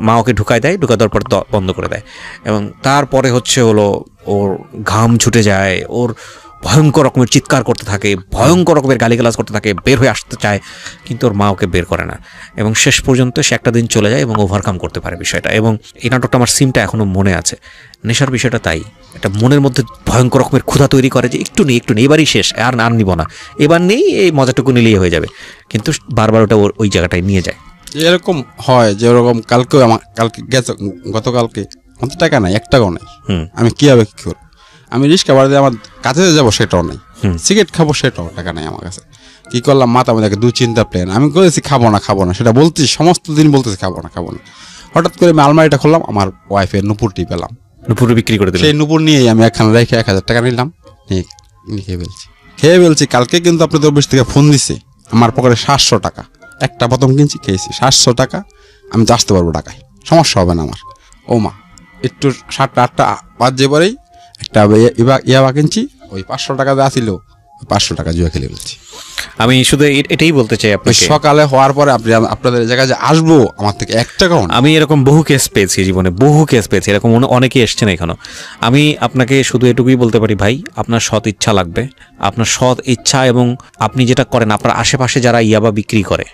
মা ওকে ঢুকায় দেয়, ঢুকা দেওয়ার পর বন্ধ করে দেয়, এবং তারপরে হলো ওর ঘাম ছুটে যায়, ওর ভয়ঙ্কর রকমের চিৎকার করতে থাকে, ভয়ঙ্কর রকমের গালিগালাজ করতে থাকে, বের হয়ে আসতে চায়, কিন্তু ওর মা ওকে বের করে না, এবং শেষ পর্যন্ত সে একটা দিন চলে যায় এবং ওভারকাম করতে পারে বিষয়টা। এবং এই নাটকটা আমার সিনটা এখনও মনে আছে। নেশার বিষয়টা তাই, এটা মনের মধ্যে ভয়ঙ্কর রকমের ক্ষুধা তৈরি করে যে একটু নেই, এবারই শেষ, আর নিব না, এবার নেই, এই মজাটুকু নিলেই হয়ে যাবে, কিন্তু বারবার ওটা ওই জায়গাটায় নিয়ে যায়। এরকম হয় যে ওরকম গতকালকে আমার টাকা নাই, 1 টাকাও নাই, আমি কিভাবে কি করবো? আমি রিক্সা ভাড়া দিয়ে আমার কাছে যাবো সেটাও নেই, সিগারেট খাবো সেটাও টাকা নেই আমার কাছে। কি করলাম, মাথা মধ্যে 2-3টা প্ল্যান। আমি করেছি খাবো না, সেটা বলতেছি, সমস্ত দিন বলতেছি খাবো না। হঠাৎ করে আমি আলমারিটা খুললাম, আমার ওয়াইফের নুপুরটি পেলাম, নুপুর বিক্রি করে দিলাম। সেই নুপুর নিয়েই আমি একখানে রেখে 1000 টাকা নিলাম, খেয়ে ফেলছি। কালকে কিন্তু আপনাদের অফিস থেকে ফোন দিছে, আমার পকেটে 700 টাকা, একটা প্রথম কিনছি, খেয়েছি 700 টাকা, আমি তো আসতে পারবো টাকায়, সমস্যা হবে না আমার। ও মা, একটু 7টা-8টা বাজে পরেই একটা ইয়াবা কিনছি, ওই 500 টাকা যা ছিল 500 টাকা জুয়া খেলে ফেলছি। আমি শুধু এটাই বলতে চাই আপনাকে, সকালে হওয়ার পরে আপনাদের জায়গায় যে আসবো, আমার থেকে 1 টাকাও না। আমি এরকম বহু কেস পেয়েছি জীবনে, এরকম অনেকেই এসছেন এখানে। আমি আপনাকে শুধু এটুকুই বলতে পারি, ভাই আপনার সৎ ইচ্ছা লাগবে, আপনার সৎ ইচ্ছা, এবং আপনি যেটা করেন, আপনার আশেপাশে যারা ইয়াবা বিক্রি করে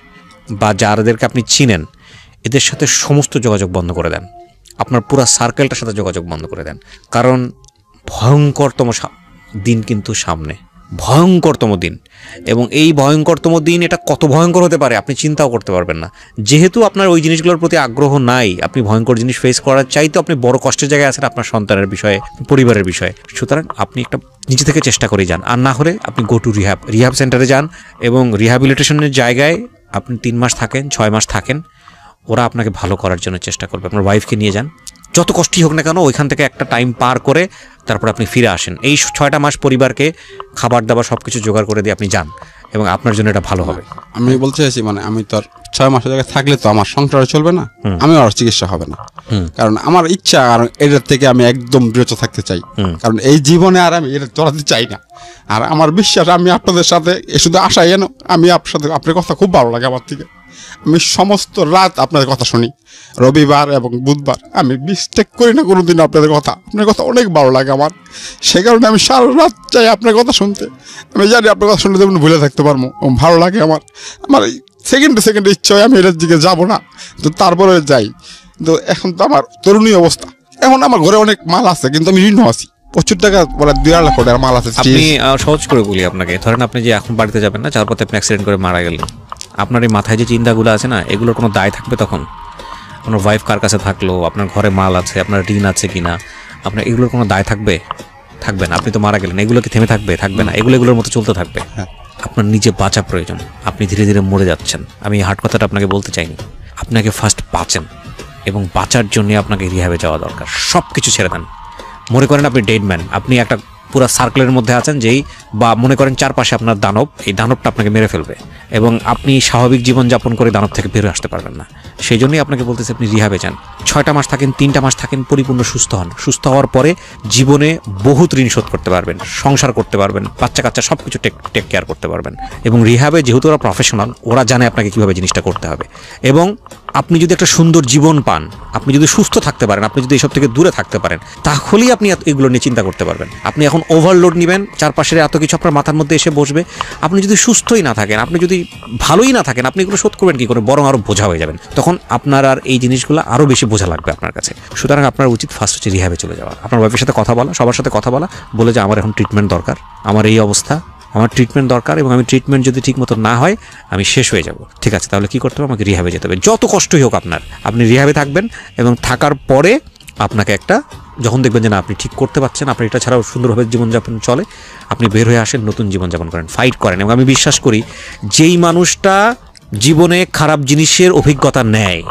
বা যাদেরকে আপনি চিনেন, এদের সাথে সমস্ত যোগাযোগ বন্ধ করে দেন, আপনার পুরো সার্কেলটার সাথে যোগাযোগ বন্ধ করে দেন, কারণ ভয়ঙ্করতম দিন কিন্তু সামনে, ভয়ঙ্করতম দিন। এবং এই ভয়ঙ্করতম দিন, এটা কত ভয়ঙ্কর হতে পারে আপনি চিন্তাও করতে পারবেন না। যেহেতু আপনার ওই জিনিসগুলোর প্রতি আগ্রহ নাই, আপনি ভয়ঙ্কর জিনিস ফেস করার চাইতে আপনি বড় কষ্টের জায়গায় আছেন আপনার সন্তানের বিষয়ে, পরিবারের বিষয়ে। সুতরাং আপনি একটা নিজে থেকে চেষ্টা করে যান, আর না হলে আপনি গো টু রিহ্যাব সেন্টারে যান, এবং রিহ্যাবিলিটেশনের জায়গায় আপনি 3 মাস থাকেন, 6 মাস থাকেন, ওরা আপনাকে ভালো করার জন্য চেষ্টা করবে। আপনার ওয়াইফকে নিয়ে যান, যত কষ্টই হোক না কেন, ওইখান থেকে একটা টাইম পার করে তারপর আপনি ফিরে আসেন। এই 6টা মাস পরিবারকে খাবার দাবার সব কিছু জোগাড় করে দিয়ে আপনি যান, এবং আপনার জন্য এটা ভালো হবে। আমি বলতে চাইছি, মানে আমি তো 6 মাসের জায়গায় থাকলে তো আমার সংসার চলবে না, আমি আর চিকিৎসা হবে না, কারণ আমার ইচ্ছা, আর এটার থেকে আমি একদম বিরত থাকতে চাই, কারণ এই জীবনে আর আমি এটা চলাতে চাই না। আর আমার বিশ্বাস, আমি আপনাদের সাথে শুধু আশাই যেন আমি আপনার কথা খুব ভালো লাগে আমার থেকে। আমি সমস্ত রাত আপনাদের কথা শুনি, রবিবার এবং বুধবার, আমি মিস্টেক করি না কোনোদিন আপনার কথা অনেক ভালো লাগে আমার, সে কারণে আমি সারা রাত চাই আপনার কথা শুনতে। আমি জানি আপনার কথা শুনলে তেমন ভুলে থাকতে পারবো, ভালো লাগে আমার সেকেন্ডে ইচ্ছা হয় আমি এটার দিকে যাবো না, তো তারপরে যাই। তো এখন তো আমার তরুণী অবস্থা, এখন আমার ঘরে অনেক মাল আছে, কিন্তু আমি ঋণ আছি, প্রচুর টাকা, 2 লাখ টাকার মাল আছে। আপনি সহজ করে বলি আপনাকে, ধরেন আপনি যে এখন বাড়িতে যাবেন না, যার পথে আপনি অ্যাক্সিডেন্ট করে মারা গেলেন, আপনার এই মাথায় যে চিন্তাগুলো আছে না, এগুলোর কোনো দায় থাকবে তখন? আপনার ওয়াইফ কার কাছে থাকলো, আপনার ঘরে মাল আছে, আপনার ঋণ আছে কিনা, আপনার এগুলোর কোনো দায় থাকবে? থাকবে না। আপনি তো মারা গেলেন, এগুলো কি থেমে থাকবে? থাকবে না। এগুলোর মতো চলতে থাকবে। আপনার নিজে বাঁচা প্রয়োজন, আপনি ধীরে ধীরে মরে যাচ্ছেন। আমি এই হার্ড কথাটা আপনাকে বলতে চাইনি, আপনাকে ফার্স্ট বাঁচেন, এবং বাঁচার জন্য আপনাকে রিহ্যাবে যাওয়া দরকার। সব কিছু ছেড়ে দেন। মনে করেন আপনি ডেড ম্যান, আপনি একটা পুরো সার্কেলের মধ্যে আছেন, যেই বা মনে করেন চারপাশে আপনার দানব, এই দানবটা আপনাকে মেরে ফেলবে এবং আপনি স্বাভাবিক জীবনযাপন করে দানব থেকে বেরোয় আসতে পারবেন না। সেই জন্যই আপনাকে বলতেছে আপনি রিহ্যাবে যান। 6টা মাস থাকেন, 3টা মাস থাকেন, পরিপূর্ণ সুস্থ হন। সুস্থ হওয়ার পরে জীবনে বহুত ঋণ শোধ করতে পারবেন, সংসার করতে পারবেন, বাচ্চা কাচ্চা সব কিছু টেক কেয়ার করতে পারবেন। এবং রিহ্যাবে যেহেতু ওরা প্রফেশনাল, ওরা জানে আপনাকে কীভাবে জিনিসটা করতে হবে। এবং আপনি যদি একটা সুন্দর জীবন পান, আপনি যদি সুস্থ থাকতে পারেন, আপনি যদি এসব থেকে দূরে থাকতে পারেন, তাহলেই আপনি এগুলো নিয়ে চিন্তা করতে পারবেন। আপনি এখন ওভারলোড নেবেন, চারপাশের এত কিছু আপনার মাথার মধ্যে এসে বসবে। আপনি যদি সুস্থই না থাকেন, আপনি যদি ভালোই না থাকেন, আপনি এগুলো শোধ করবেন কী করে? বরং আরও বোঝা হয়ে যাবেন। তখন আপনার আর এই জিনিসগুলো আরও বেশি বোঝা লাগবে আপনার কাছে। সুতরাং আপনার উচিত ফার্স্ট হচ্ছে রিহ্যাবে চলে যাওয়া, আপনার ওয়াইফের সাথে কথা বলা, সবার সাথে কথা বলা, বলে যে আমার এখন ট্রিটমেন্ট দরকার, আমার এই অবস্থা, আমার ট্রিটমেন্ট দরকার, এবং আমি ট্রিটমেন্ট যদি ঠিক মতো না হয় আমি শেষ হয়ে যাব। ঠিক আছে, তাহলে কী করতে হবে? আমাকে রিহ্যাবে যেতে হবে। যত কষ্টই হোক আপনার, আপনি রিহ্যাবে থাকবেন এবং থাকার পরে আপনাকে একটা, যখন দেখবেন যে না আপনি ঠিক করতে পারছেন, আপনি এটা ছাড়াও সুন্দরভাবে জীবনযাপন চলে, আপনি বের হয়ে আসেন, নতুন জীবনযাপন করেন, ফাইট করেন। এবং আমি বিশ্বাস করি যেই মানুষটা জীবনে খারাপ জিনিসের অভিজ্ঞতা নেয়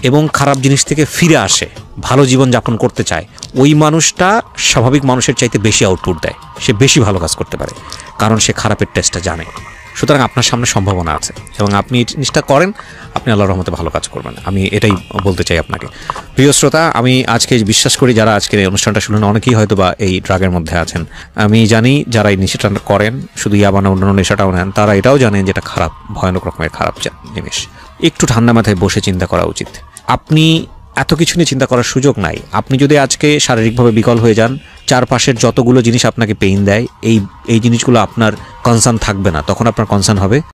এবং খারাপ জিনিস থেকে ফিরে আসে, ভালো জীবনযাপন করতে চায়, ওই মানুষটা স্বাভাবিক মানুষের চাইতে বেশি আউটপুট দেয়, সে বেশি ভালো কাজ করতে পারে, কারণ সে খারাপের টেস্টটা জানে। সুতরাং আপনার সামনে সম্ভাবনা আছে এবং আপনি এই জিনিসটা করেন, আপনি আল্লাহর রহমতে ভালো কাজ করবেন। আমি এটাই বলতে চাই আপনাকে। প্রিয় শ্রোতা, আমি আজকে বিশ্বাস করি যারা আজকের এই অনুষ্ঠানটা শুনলেন অনেকেই হয়তো বা এই ড্রাগের মধ্যে আছেন। আমি জানি যারা এই নেশাটা করেন, শুধু ইয়াবা না অন্যান্য নেশাটাও নেন, তারা এটাও জানেন যেটা খারাপ, ভয়ানক রকমের খারাপ জিনিস। একটু ঠান্ডা মাথায় বসে চিন্তা করা উচিত। আপনি এত কিছু নিয়ে চিন্তা করার সুযোগ নাই। আপনি যদি আজকে শারীরিকভাবে বিকল হয়ে যান, চারপাশের যতগুলো জিনিস আপনাকে পেইন দেয়, এই জিনিসগুলো আপনার কনসার্ন থাকবে না, তখন আপনার কনসার্ন হবে